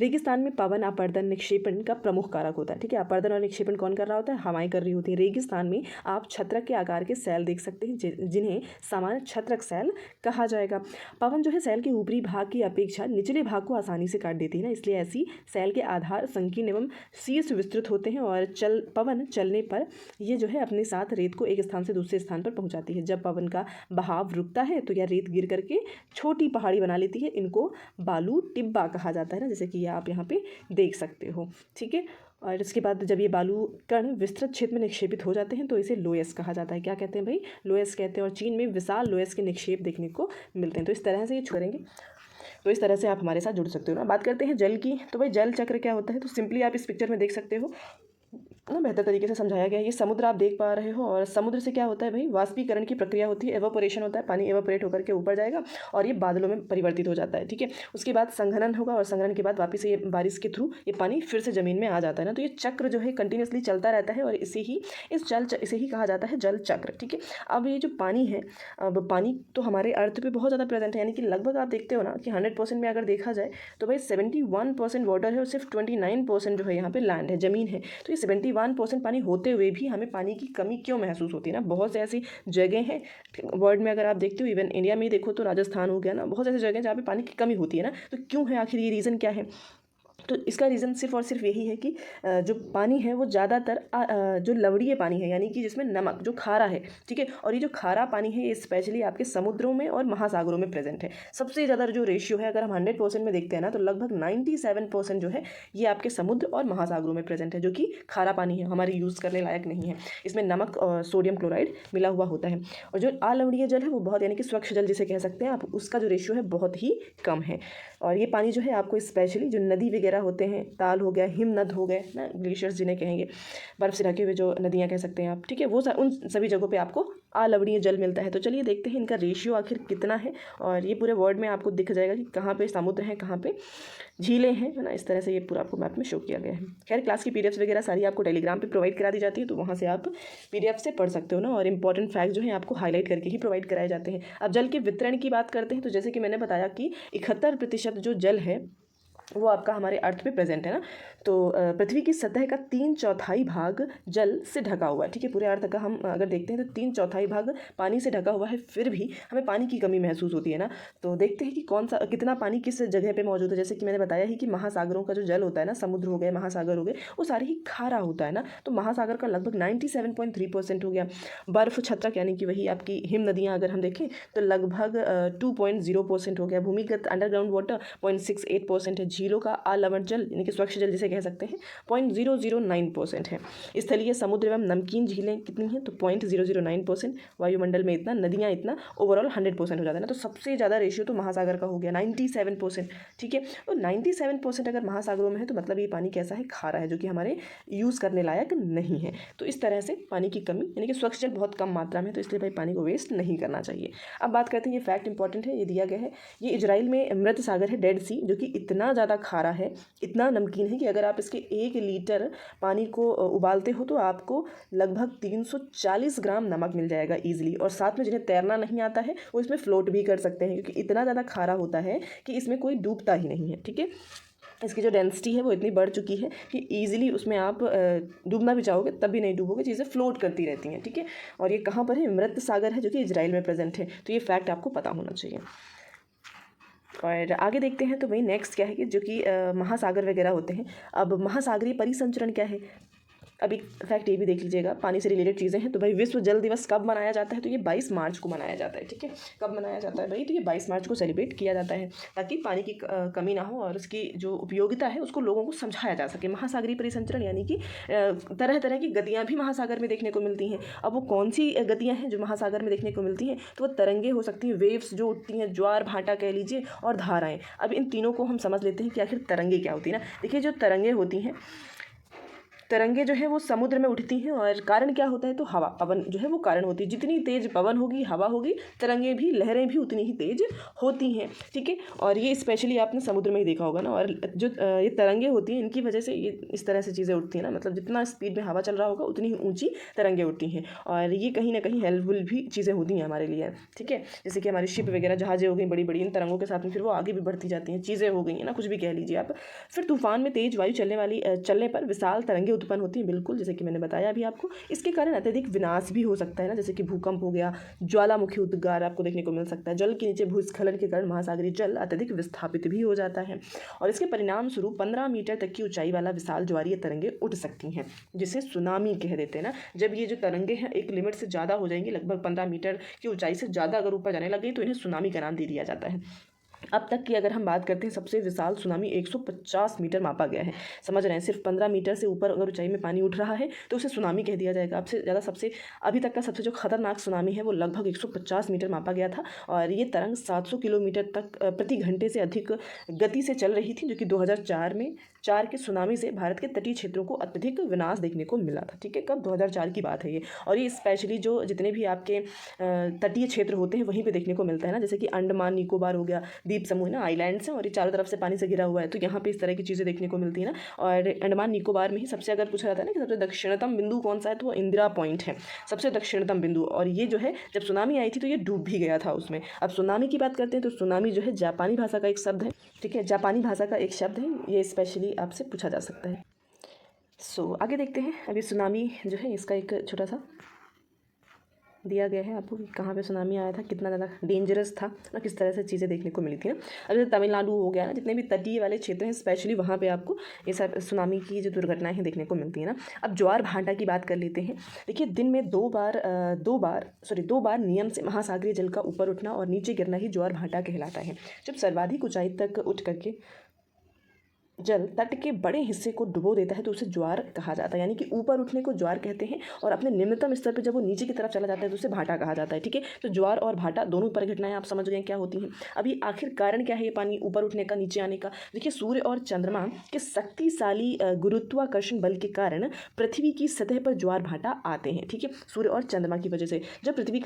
रेगिस्तान में पवन अपर्दन निक्षेपण का प्रमुख कारक होता है। ठीक है, अपर्दन और निक्षेपण कौन कर रहा होता है? हवाएं कर रही होती है। रेगिस्तान में आप छत्रक के आकार के सेल देख सकते हैं, जिन्हें सामान्य छत्रक सेल कहा जाएगा। पवन जो है सेल के ऊपरी भाग की अपेक्षा निचले भाग को आसानी से काट देती है ना, इसलिए ऐसी सेल के आधार संकीर्ण एवं शीर्ष विस्तृत होते हैं और पवन चलने पर ये जो है अपने साथ रेत को एक स्थान से दूसरे स्थान पर पहुंचाती है। जब पवन का बहाव रुकता है तो यह रेत गिर करके छोटी पहाड़ी बना लेती है। इनको बालू टिब्बा कहा जाता है ना, जैसे कि ये आप यहाँ पे देख सकते हो। ठीक है, और इसके बाद जब ये बालू कण विस्तृत क्षेत्र में निक्षेपित हो जाते हैं तो इसे लोयस कहा जाता है। क्या कहते हैं भाई? लोयस कहते हैं। और चीन में विशाल लोयस के निक्षेप देखने को मिलते हैं। तो इस तरह से ये करेंगे, तो इस तरह से आप हमारे साथ जुड़ सकते हो ना। बात करते हैं जल की, तो भाई जल चक्र क्या होता है? तो सिंपली आप इस पिक्चर में देख सकते हो ना, बेहतर तरीके से समझाया गया है। ये समुद्र आप देख पा रहे हो, और समुद्र से क्या होता है भाई? वाष्पीकरण की प्रक्रिया होती है, एवापोरेशन होता है, पानी एवापोरेट होकर के ऊपर जाएगा और ये बादलों में परिवर्तित हो जाता है। ठीक है, उसके बाद संघनन होगा और संघनन के बाद वापस ये बारिश के थ्रू ये पानी फिर से ज़मीन में आ जाता है ना। तो ये चक्र जो है कंटिन्यूसली चलता रहता है और इसे ही कहा जाता है जल चक्र। ठीक है, अब ये जो पानी है, अब पानी तो हमारे अर्थ पे बहुत ज़्यादा प्रेजेंट है, यानी कि लगभग आप देखते हो ना कि 100% में अगर देखा जाए तो भाई 71% वाटर है और सिर्फ 29% जो है यहाँ पे लैंड है, ज़मीन है। तो ये 71% पानी होते हुए भी हमें पानी की कमी क्यों महसूस होती है ना? बहुत से ऐसी जगह हैं वर्ल्ड में, अगर आप देखते हो, इवन इंडिया में ही देखो तो राजस्थान हो गया ना, बहुत ऐसी जगह हैं जहाँ पे पानी की कमी होती है ना। तो क्यों है आखिर? ये रीज़न क्या है? तो इसका रीज़न सिर्फ और सिर्फ यही है कि जो पानी है वो ज़्यादातर जो लवणीय पानी है, यानी कि जिसमें नमक, जो खारा है। ठीक है, और ये जो खारा पानी है ये स्पेशली आपके समुद्रों में और महासागरों में प्रेजेंट है। सबसे ज़्यादा जो रेशियो है, अगर हम 100% में देखते हैं ना, तो लगभग 97% जो है ये आपके समुद्र और महासागरों में प्रेजेंट है, जो कि खारा पानी है, हमारे यूज़ करने लायक नहीं है। इसमें नमक और सोडियम क्लोराइड मिला हुआ होता है। और जो अलवणीय जल है वो बहुत, यानी कि स्वच्छ जल जिसे कह सकते हैं आप, उसका जो रेशियो है बहुत ही कम है। और ये पानी जो है आपको स्पेशली जो नदी वगैरह होते हैं, ताल हो गया, हिमनद हो गए ना, ग्लेशियर्स जिन्हें कहेंगे, बर्फ़ से ढके हुए जो नदियाँ कह सकते हैं आप। ठीक है, वो उन सभी जगहों पे आपको अलवणीय जल मिलता है। तो चलिए देखते हैं इनका रेशियो आखिर कितना है, और ये पूरे वर्ल्ड में आपको दिख जाएगा कि कहाँ पे समुद्र है, कहाँ पे झीलें हैं, है ना। इस तरह से ये पूरा आपको मैप में शो किया गया है। खैर, क्लास की पीडीएफ्स वगैरह सारी आपको टेलीग्राम पे प्रोवाइड करा दी जाती है, तो वहाँ से आप पीडीएफ से पढ़ सकते हो ना। और इंपॉर्टेंट फैक्ट जो है आपको हाईलाइट करके ही प्रोवाइड कराए जाते हैं। अब जल के वितरण की बात करते हैं, तो जैसे कि मैंने बताया कि 71% जो जल है वो आपका हमारे अर्थ पे प्रेजेंट है ना। तो पृथ्वी की सतह का 3/4 भाग जल से ढका हुआ है। ठीक है, पूरे अर्थ का हम अगर देखते हैं तो 3/4 भाग पानी से ढका हुआ है, फिर भी हमें पानी की कमी महसूस होती है ना। तो देखते हैं कि कितना पानी किस जगह पे मौजूद है। जैसे कि मैंने बताया ही कि महासागरों का जो जल होता है ना, समुद्र हो गए, महासागर हो गए, वो सारे ही खारा होता है ना। तो महासागर का लगभग 97.3% हो गया। बर्फ छत्रक यानी कि वही आपकी हिम नदियाँ अगर हम देखें तो लगभग 2.0% हो गया। भूमिगत अंडरग्राउंड वाटर 0.68% है। झीलों का अलवण जल यानी कि स्वच्छ जल जिसे कह सकते हैं 0.009% है। स्थलीय समुद्र एवं नमकीन झीलें कितनी हैं? तो 0.009%। वायुमंडल में इतना, नदियाँ इतना, ओवरऑल 100% हो जाता है ना। तो सबसे ज़्यादा रेशियो तो महासागर का हो गया 97%। ठीक है, तो 97% अगर महासागरों में है तो मतलब ये पानी कैसा है? खारा है, जो कि हमारे यूज़ करने लायक नहीं है। तो इस तरह से पानी की कमी यानी कि स्वच्छ जल बहुत कम मात्रा में, तो इसलिए भाई पानी को वेस्ट नहीं करना चाहिए। अब बात करते हैं, ये फैक्ट इंपॉर्टेंट है, ये दिया गया है। ये इजराइल में मृत सागर है, डेड सी, जो कि इतना ज़्यादा खारा है, इतना नमकीन है कि अगर आप इसके 1 लीटर पानी को उबालते हो तो आपको लगभग 340 ग्राम नमक मिल जाएगा ईजिली। और साथ में जिन्हें तैरना नहीं आता है वो इसमें फ्लोट भी कर सकते हैं, क्योंकि इतना ज़्यादा खारा होता है कि इसमें कोई डूबता ही नहीं है। ठीक है, इसकी जो डेंसिटी है वो इतनी बढ़ चुकी है कि ईजिली उसमें आप डूबना भी चाहोगे तब भी नहीं डूबोगे, चीज़ें फ्लोट करती रहती हैं। ठीक है, और ये कहाँ पर है? मृत सागर है, जो कि इजराइल में प्रेजेंट है। तो ये फैक्ट आपको पता होना चाहिए। और आगे देखते हैं, तो वही नेक्स्ट क्या है कि जो कि महासागर वगैरह होते हैं। अब महासागरीय परिसंचरण क्या है? अभी फैक्ट ये भी देख लीजिएगा, पानी से रिलेटेड चीज़ें हैं। तो भाई विश्व जल दिवस कब मनाया जाता है? तो ये 22 मार्च को मनाया जाता है। ठीक है, कब मनाया जाता है भाई? तो ये 22 मार्च को सेलिब्रेट किया जाता है, ताकि पानी की कमी ना हो और उसकी जो उपयोगिता है उसको लोगों को समझाया जा सके। महासागरीय परिसंचरण यानी कि तरह तरह की गतियाँ भी महासागर में देखने को मिलती हैं। अब वो कौन सी गतियाँ हैं जो महासागर में देखने को मिलती हैं? तो वो तरंगे हो सकती हैं, वेव्स जो उठती हैं, ज्वार भाटा कह लीजिए, और धाराएँ। अब इन तीनों को हम समझ लेते हैं कि आखिर तरंगे क्या होती है ना। देखिए, जो तरंगे होती हैं तरंगे जो है वो समुद्र में उठती हैं और कारण क्या होता है, तो हवा, पवन जो है वो कारण होती है। जितनी तेज पवन होगी, हवा होगी, तरंगे भी, लहरें भी उतनी ही तेज होती हैं, ठीक है। और ये स्पेशली आपने समुद्र में ही देखा होगा ना। और जो ये तरंगे होती हैं, इनकी वजह से ये इस तरह से चीज़ें उठती हैं ना, मतलब जितना स्पीड में हवा चल रहा होगा उतनी ही ऊंची तरंगे उठती हैं। और ये कहीं ना कहीं हेल्पफुल भी चीज़ें होती हैं हमारे लिए, ठीक है। जैसे कि हमारी शिप वगैरह, जहाज़ें हो गई बड़ी बड़ी, इन तरंगों के साथ में फिर वो आगे भी बढ़ती जाती हैं, चीज़ें हो गई हैं ना, कुछ भी कह लीजिए आप। फिर तूफान में तेज वायु चलने पर विशाल तरंगे उत्पन्न होती हैं, बिल्कुल जैसे कि मैंने बताया अभी आपको। इसके कारण अत्यधिक विनाश भी हो सकता है ना, जैसे कि भूकंप हो गया, ज्वालामुखी उद्गार आपको देखने को मिल सकता है। जल के नीचे भूस्खलन के कारण महासागरीय जल अत्यधिक विस्थापित भी हो जाता है और इसके परिणाम स्वरूप 15 मीटर तक की ऊंचाई वाला विशाल ज्वारीय तरंगे उठ सकती हैं, जिसे सुनामी कह देते हैं ना। जब ये जो तरंगे हैं एक लिमिट से ज़्यादा हो जाएंगी, लगभग 15 मीटर की ऊंचाई से ज़्यादा अगर ऊपर जाने लग गई, तो इन्हें सुनामी का नाम दे दिया जाता है। अब तक की अगर हम बात करते हैं, सबसे विशाल सुनामी 150 मीटर मापा गया है। समझ रहे हैं, सिर्फ 15 मीटर से ऊपर अगर ऊंचाई में पानी उठ रहा है तो उसे सुनामी कह दिया जाएगा। अब से ज़्यादा सबसे अभी तक का सबसे जो खतरनाक सुनामी है वो लगभग 150 मीटर मापा गया था और ये तरंग 700 किलोमीटर तक प्रति घंटे से अधिक गति से चल रही थी, जो कि 2004 के सुनामी से भारत के तटीय क्षेत्रों को अत्यधिक विनाश देखने को मिला था, ठीक है। कब? 2004 की बात है ये। और ये स्पेशली जो जितने भी आपके तटीय क्षेत्र होते हैं वहीं पे देखने को मिलता है ना, जैसे कि अंडमान निकोबार हो गया, द्वीप समूह ना, आइलैंड्स हैं और ये चारों तरफ से पानी से घिरा हुआ है, तो यहाँ पे इस तरह की चीज़ें देखने को मिलती है ना। और अंडमान निकोबार में ही सबसे, अगर पूछा जाता है ना कि सबसे दक्षिणतम बिंदु कौन सा है, तो वो इंदिरा पॉइंट है, सबसे दक्षिणतम बिंदु। और ये जो है जब सुनामी आई थी तो ये डूब भी गया था उसमें। अब सुनामी की बात करते हैं तो सुनामी जो है जापानी भाषा का एक शब्द है, ठीक है, जापानी भाषा का एक शब्द है, ये स्पेशली आपसे पूछा जा सकता है। आगे देखते हैं। अभी सुनामी जो है इसका एक छोटा सा दिया गया है आपको कि कहाँ पे सुनामी आया था, कितना ज़्यादा डेंजरस था ना, किस तरह से चीज़ें देखने को मिली थी ना। अब जैसे तमिलनाडु हो गया ना, जितने भी तटीय वाले क्षेत्र हैं स्पेशली वहाँ पे आपको ये सब सुनामी की जो दुर्घटनाएं हैं देखने को मिलती है ना। अब ज्वार भाटा की बात कर लेते हैं। देखिए, दिन में दो बार नियम से महासागरीय जल का ऊपर उठना और नीचे गिरना ही ज्वार भाटा कहलाता है। जब सर्वाधिक ऊंचाई तक उठ करके जल तट के बड़े हिस्से को डुबो देता है तो उसे ज्वार कहा जाता है, यानी कि ऊपर उठने को ज्वार कहते हैं और अपने निम्नतम स्तर पर जब वो नीचे की तरफ चला जाता है तो उसे भाटा कहा जाता है, ठीक है। तो ज्वार और भाटा दोनों परिघटनाएं आप समझ गए क्या होती हैं। अभी आखिर कारण क्या है ये पानी ऊपर उठने का, नीचे आने का? देखिए, सूर्य और चंद्रमा के शक्तिशाली गुरुत्वाकर्षण बल के कारण पृथ्वी की सतह पर ज्वार भाटा आते हैं, ठीक है। सूर्य और चंद्रमा की वजह से जब पृथ्वी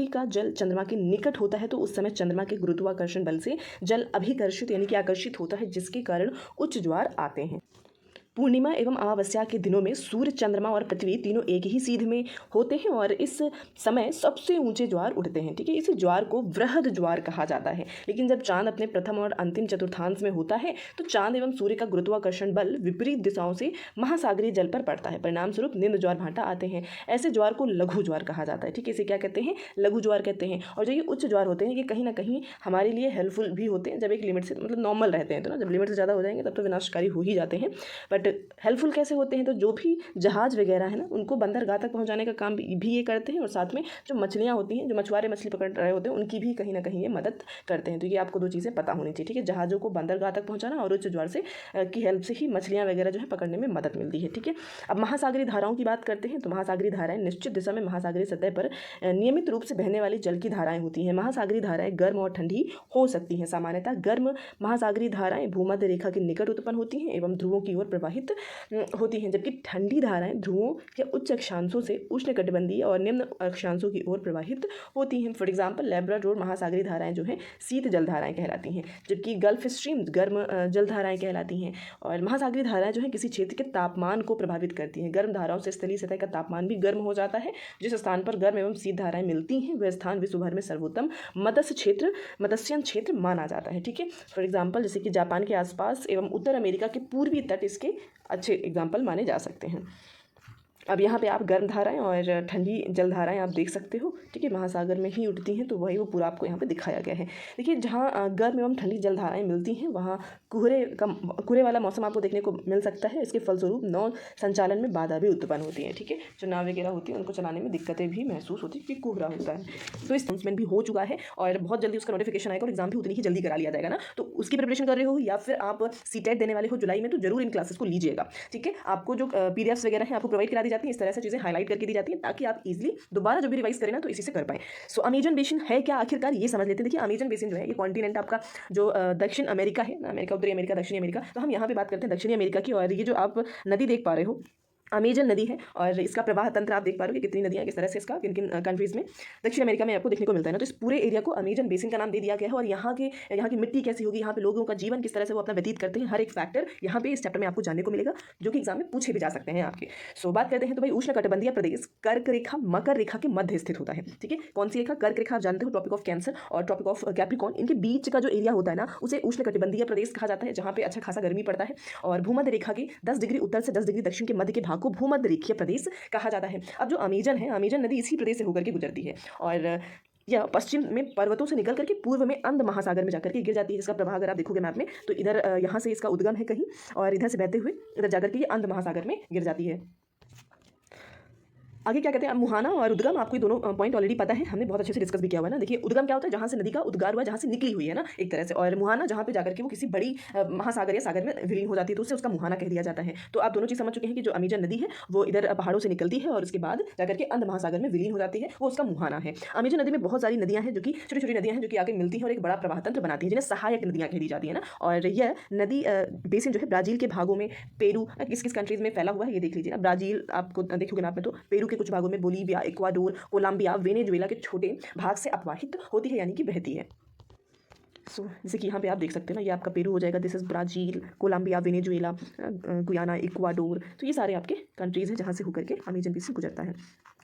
का जल चंद्रमा के निकट होता है तो उस समय चंद्रमा के गुरुत्वाकर्षण बल से जल अभिकर्षित यानी कि आकर्षित होता है, जिसके कारण उच्च ज्वार आते हैं। पूर्णिमा एवं अमावस्या के दिनों में सूर्य, चंद्रमा और पृथ्वी तीनों एक ही सीध में होते हैं और इस समय सबसे ऊंचे ज्वार उठते हैं, ठीक है। इस ज्वार को वृहद ज्वार कहा जाता है। लेकिन जब चांद अपने प्रथम और अंतिम चतुर्थांश में होता है तो चांद एवं सूर्य का गुरुत्वाकर्षण बल विपरीत दिशाओं से महासागरीय जल पर पड़ता है, परिणाम स्वरूप निम्न ज्वार भाटा आते हैं। ऐसे ज्वार को लघु ज्वार कहा जाता है, ठीक है। इसे क्या कहते हैं? लघु ज्वार कहते हैं। और जो ये उच्च ज्वार होते हैं ये कहीं ना कहीं हमारे लिए हेल्पफुल भी होते हैं जब एक लिमिट से, मतलब नॉर्मल रहते हैं, तो ना जब लिमिट से ज़्यादा हो जाएंगे तब तो विनाशकारी हो ही जाते हैं। बट हेल्पफुल कैसे होते हैं? तो जो भी जहाज वगैरह है ना उनको बंदरगाह तक पहुंचाने का काम भी ये करते हैं और साथ में जो मछलियां होती हैं, जो मछुआरे मछली पकड़ रहे होते हैं, उनकी भी कहीं ना कहीं ये मदद करते हैं। तो ये आपको दो चीज़ें पता होनी चाहिए, ठीक है। जहाज़ों को बंदरगाह तक पहुंचाना और उच्च ज्वार से की हेल्प से ही मछलियाँ वगैरह जो है पकड़ने में मदद मिलती है, ठीक है। अब महासागरीय धाराओं की बात करते हैं तो महासागरीय धाराएं निश्चित दिशा में महासागरीय सतह पर नियमित रूप से बहने वाली जल की धाराएं होती हैं। महासागरीय धाराएं गर्म और ठंडी हो सकती हैं। सामान्यतः गर्म महासागरीय धाराएं भूमध्य रेखा के निकट उत्पन्न होती हैं एवं ध्रुवों की ओर प्रवाहित होती हैं, जबकि ठंडी धाराएं ध्रुवों के उच्च अक्षांशों से उष्णकटिबंधीय और निम्न अक्षांशों की ओर प्रवाहित होती हैं। फॉर एग्जाम्पल, लैब्राडोर महासागरीय धाराएं जो हैं शीत जल धाराएं कहलाती हैं, जबकि गल्फ स्ट्रीम गर्म जल धाराएं कहलाती हैं। और महासागरीय धाराएं जो है किसी क्षेत्र के तापमान को प्रभावित करती हैं। गर्म धाराओं से स्थलीय सतह का तापमान भी गर्म हो जाता है। जिस स्थान पर गर्म एवं शीत धाराएं मिलती हैं वह स्थान विश्व भर में सर्वोत्तम मत्स्यन क्षेत्र माना जाता है, ठीक है। फॉर एग्जाम्पल, जैसे कि जापान के आसपास एवं उत्तर अमेरिका के पूर्वी तट इसके अच्छे एग्जाम्पल माने जा सकते हैं। अब यहाँ पे आप गर्म धाराएं और ठंडी जल धाराएं आप देख सकते हो, ठीक है, महासागर में ही उठती हैं, तो वही वो पूरा आपको यहाँ पे दिखाया गया है। देखिए, जहाँ गर्म एवं ठंडी जल धाराएं मिलती हैं वहाँ कोहरे वाला मौसम आपको देखने को मिल सकता है। इसके फलस्वरूप नाव संचालन में बाधा भी उत्पन्न होती है, ठीक है। जो नाव वगैरह होती है उनको चलाने में दिक्कतें भी महसूस होती है क्योंकि कोहरा होता है। तो इस अनाउंसमेंट भी हो चुका है और बहुत जल्दी उसका नोटिफिकेशन आएगा और एग्जाम भी उतनी ही जल्दी करा लिया जाएगा ना। तो उसकी प्रिपरेशन कर रहे हो या फिर आप सीटेट देने वाले हो जुलाई में, तो जरूर इन क्लासेस को लीजिएगा, ठीक है। आपको जो पीडीएफ्स वगैरह हैं आपको प्रोवाइड करा दी जाती है जाती हैं, इस तरह से चीज़ें हाईलाइट करके दी जाती हैं ताकि आप इजीली दोबारा जो भी रिवाइज करें ना तो इसी से कर पाएँ। सो अमेजन बेसिन है क्या आखिरकार, ये समझ लेते हैं। देखिए अमेजन बेसिन जो है ये कॉन्टिनेंट आपका जो दक्षिण अमेरिका है ना, अमेरिका, उत्तरी अमेरिका, दक्षिणी अमेरिका, तो हम यहाँ पे बात करते हैं दक्षिणी अमेरिका की। और ये जो आप नदी देख पा रहे हो अमेजन नदी है, और इसका प्रवाह तंत्र आप देख पा रहे हो कि कितनी नदियाँ किस तरह से इसका किन किन कंट्रीज़ में दक्षिण अमेरिका में आपको देखने को मिलता है ना। तो इस पूरे एरिया को अमेजन बेसिन का नाम दे दिया गया है। और यहाँ की मिट्टी कैसी होगी, यहाँ पे लोगों का जीवन किस तरह से वो अपना व्यतीत करते हैं, हर एक फैक्टर यहाँ पे इस चैप्टर में आपको जानने को मिलेगा, जो कि एग्जाम में पूछे भी जा सकते हैं आपके। सो बात करते हैं तो भाई उष्णकटिबंधीय प्रदेश कर्क रेखा मकर रेखा के मध्य स्थित होता है। ठीक है, कौन सी रेखा, कर्क रेखा आप जानते हो, ट्रॉपिक ऑफ कैंसर और ट्रॉपिक ऑफ कैप्रिकॉर्न, इनके बीच का जो एरिया होता है ना उसे उष्णकटिबंधीय प्रदेश कहा जाता है, जहाँ पे अच्छा खासा गर्मी पड़ता है। और भूमध्य रेखा के 10 डिग्री उत्तर से 10 डिग्री दक्षिण के मध्य के भाग को भूमध्य रेखीय प्रदेश कहा जाता है। अब जो अमेजन है, अमेजन नदी इसी प्रदेश से होकर के गुजरती है, और यह पश्चिम में पर्वतों से निकल करके पूर्व में अंध महासागर में जाकर के गिर जाती है। इसका प्रवाह अगर आप देखोगे मैप में तो इधर यहाँ से इसका उद्गम है कहीं, और इधर से बहते हुए इधर जाकर के ये अंध महासागर में गिर जाती है। आगे क्या कहते हैं, मुहाना और उद्गम, आपको ये दोनों पॉइंट ऑलरेडी पता है, हमने बहुत अच्छे से डिस्कस भी किया हुआ है ना। देखिए उद्गम क्या होता है, जहाँ से नदी का उद्गार हुआ, जहाँ से निकली हुई है ना एक तरह से, और मुहाना जहाँ पे जाकर के वो किसी बड़ी महासागर या सागर में विलीन हो जाती है, तो उससे उसका मुहाना कह दिया जाता है। तो आप दोनों चीज़ समझ चुके हैं कि जो अमेजन नदी है वो इधर पहाड़ों से निकलती है और उसके बाद जाकर के अंध महासागर में विलीन हो जाती है, वो उसका मुहाना है। अमेजन नदी में बहुत सारी नदियाँ हैं जो कि छोटी छोटी नदियाँ हैं जो कि आगे मिलती हैं और एक बड़ा प्रवाह तंत्र बनाती हैं, जिन्हें सहायक नदियाँ कह दी जाती है ना। और यह नदी बेसिन जो है ब्राज़ील के भागों में, पेरू, किस किस कंट्रीज़ में फैला हुआ है ये देख लीजिए ना। ब्राज़ील आपको देखोगे मैप में तो पेरू के कुछ भागों में, बोलीविया, इक्वाडोर, कोलंबिया, वेनेजुएला के छोटे भाग से अपवाहित होती है, यानी कि बहती है। सो जैसे कि यहाँ पे आप देख सकते हैं ना, ये आपका पेरू हो जाएगा, this is Brazil, Colombia, Venezuela, Guyana, Ecuador, तो ये सारे आपके कंट्रीज़ हैं जहाँ से होकर के अमेजन बेसिन गुजरता है।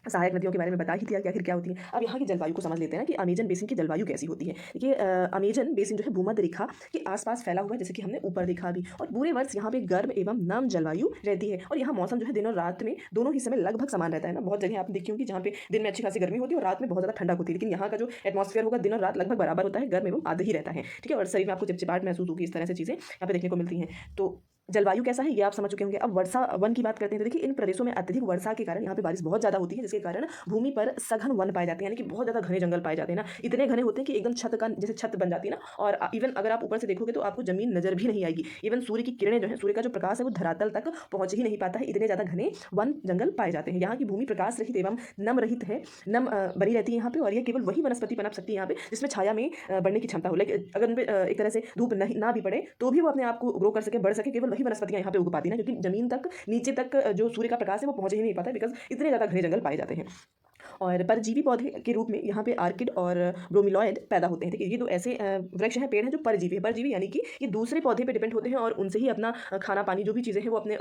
सहायक नदियों के बारे में बता ही दिया कि आखिर क्या होती है। अब यहाँ की जलवायु को समझ लेते हैं ना कि अमेजन बेसिन की जलवायु कैसी होती है। देखिए अमेजन बेसिन जो है भूमध्य रेखा के आसपास फैला हुआ है, जैसे कि हमने ऊपर देखा अभी, और पूरे वर्ष यहाँ पे गर्म एवं नम जलवायु रहती है। और यहाँ मौसम जो है दिन और रात में दोनों हिस्से में लगभग समान रहता है ना। बहुत जगह आप देखी होंगी जहाँ पे दिन में अच्छी खासी गर्मी होती है और रात में बहुत ज़्यादा ठंडक होती है, लेकिन यहाँ का जो एटमॉस्फेयर होगा दिन और रात लगभग बराबर होता है, गर्म एवं आधा ही रहता है। ठीक है, और शरीर में आपको चिपचिपाहट महसूस होगी, इस तरह से चीज़ें यहाँ पे देखने को मिलती हैं। तो जलवायु कैसा है ये आप समझ चुके होंगे। अब वर्षा वन की बात करते हैं तो देखिए इन प्रदेशों में अत्यधिक वर्षा के कारण यहाँ पे बारिश बहुत ज़्यादा होती है, जिसके कारण भूमि पर सघन वन पाए जाते हैं, यानी कि बहुत ज़्यादा घने जंगल पाए जाते हैं ना। इतने घने होते हैं कि एकदम छत का जैसे छत बन जाती है ना, और इवन अगर आप ऊपर से देखोगे तो आपको जमीन नजर भी नहीं आएगी। इवन सूर्य की किरणें जो है, सूर्य का जो प्रकाश है वो धरातल तक पहुँच ही नहीं पाता है, इतने ज़्यादा घने वन जंगल पाए जाते हैं। यहाँ की भूमि प्रकाश रहित एवं नम रहित है, नम बनी रहती है यहाँ पे, और यह केवल वही वनस्पति पनप सकती है यहाँ पे जिसमें छाया में बढ़ने की क्षमता हो। लाइक अगर उन पर एक तरह से धूप ना भी पड़े तो भी वो अपने आप को ग्रो कर सके, बढ़ सके, केवल वही वनस्पतियाँ यहाँ पे उग पाती है ना, क्योंकि जमीन तक नीचे तक जो सूर्य का प्रकाश है वो पहुंच ही नहीं पाता, बिकॉज इतने ज़्यादा घने जंगल पाए जाते हैं। और परजीवी पौधे के रूप में यहाँ पे आर्किड और ब्रोमिलॉयड पैदा होते हैं। ठीक है, ये तो ऐसे वृक्ष हैं, पेड़ हैं जो परजीवी है। परजीवी यानी कि ये दूसरे पौधे पे डिपेंड होते हैं और उनसे ही अपना खाना पानी जो भी चीज़ें हैं वो अपने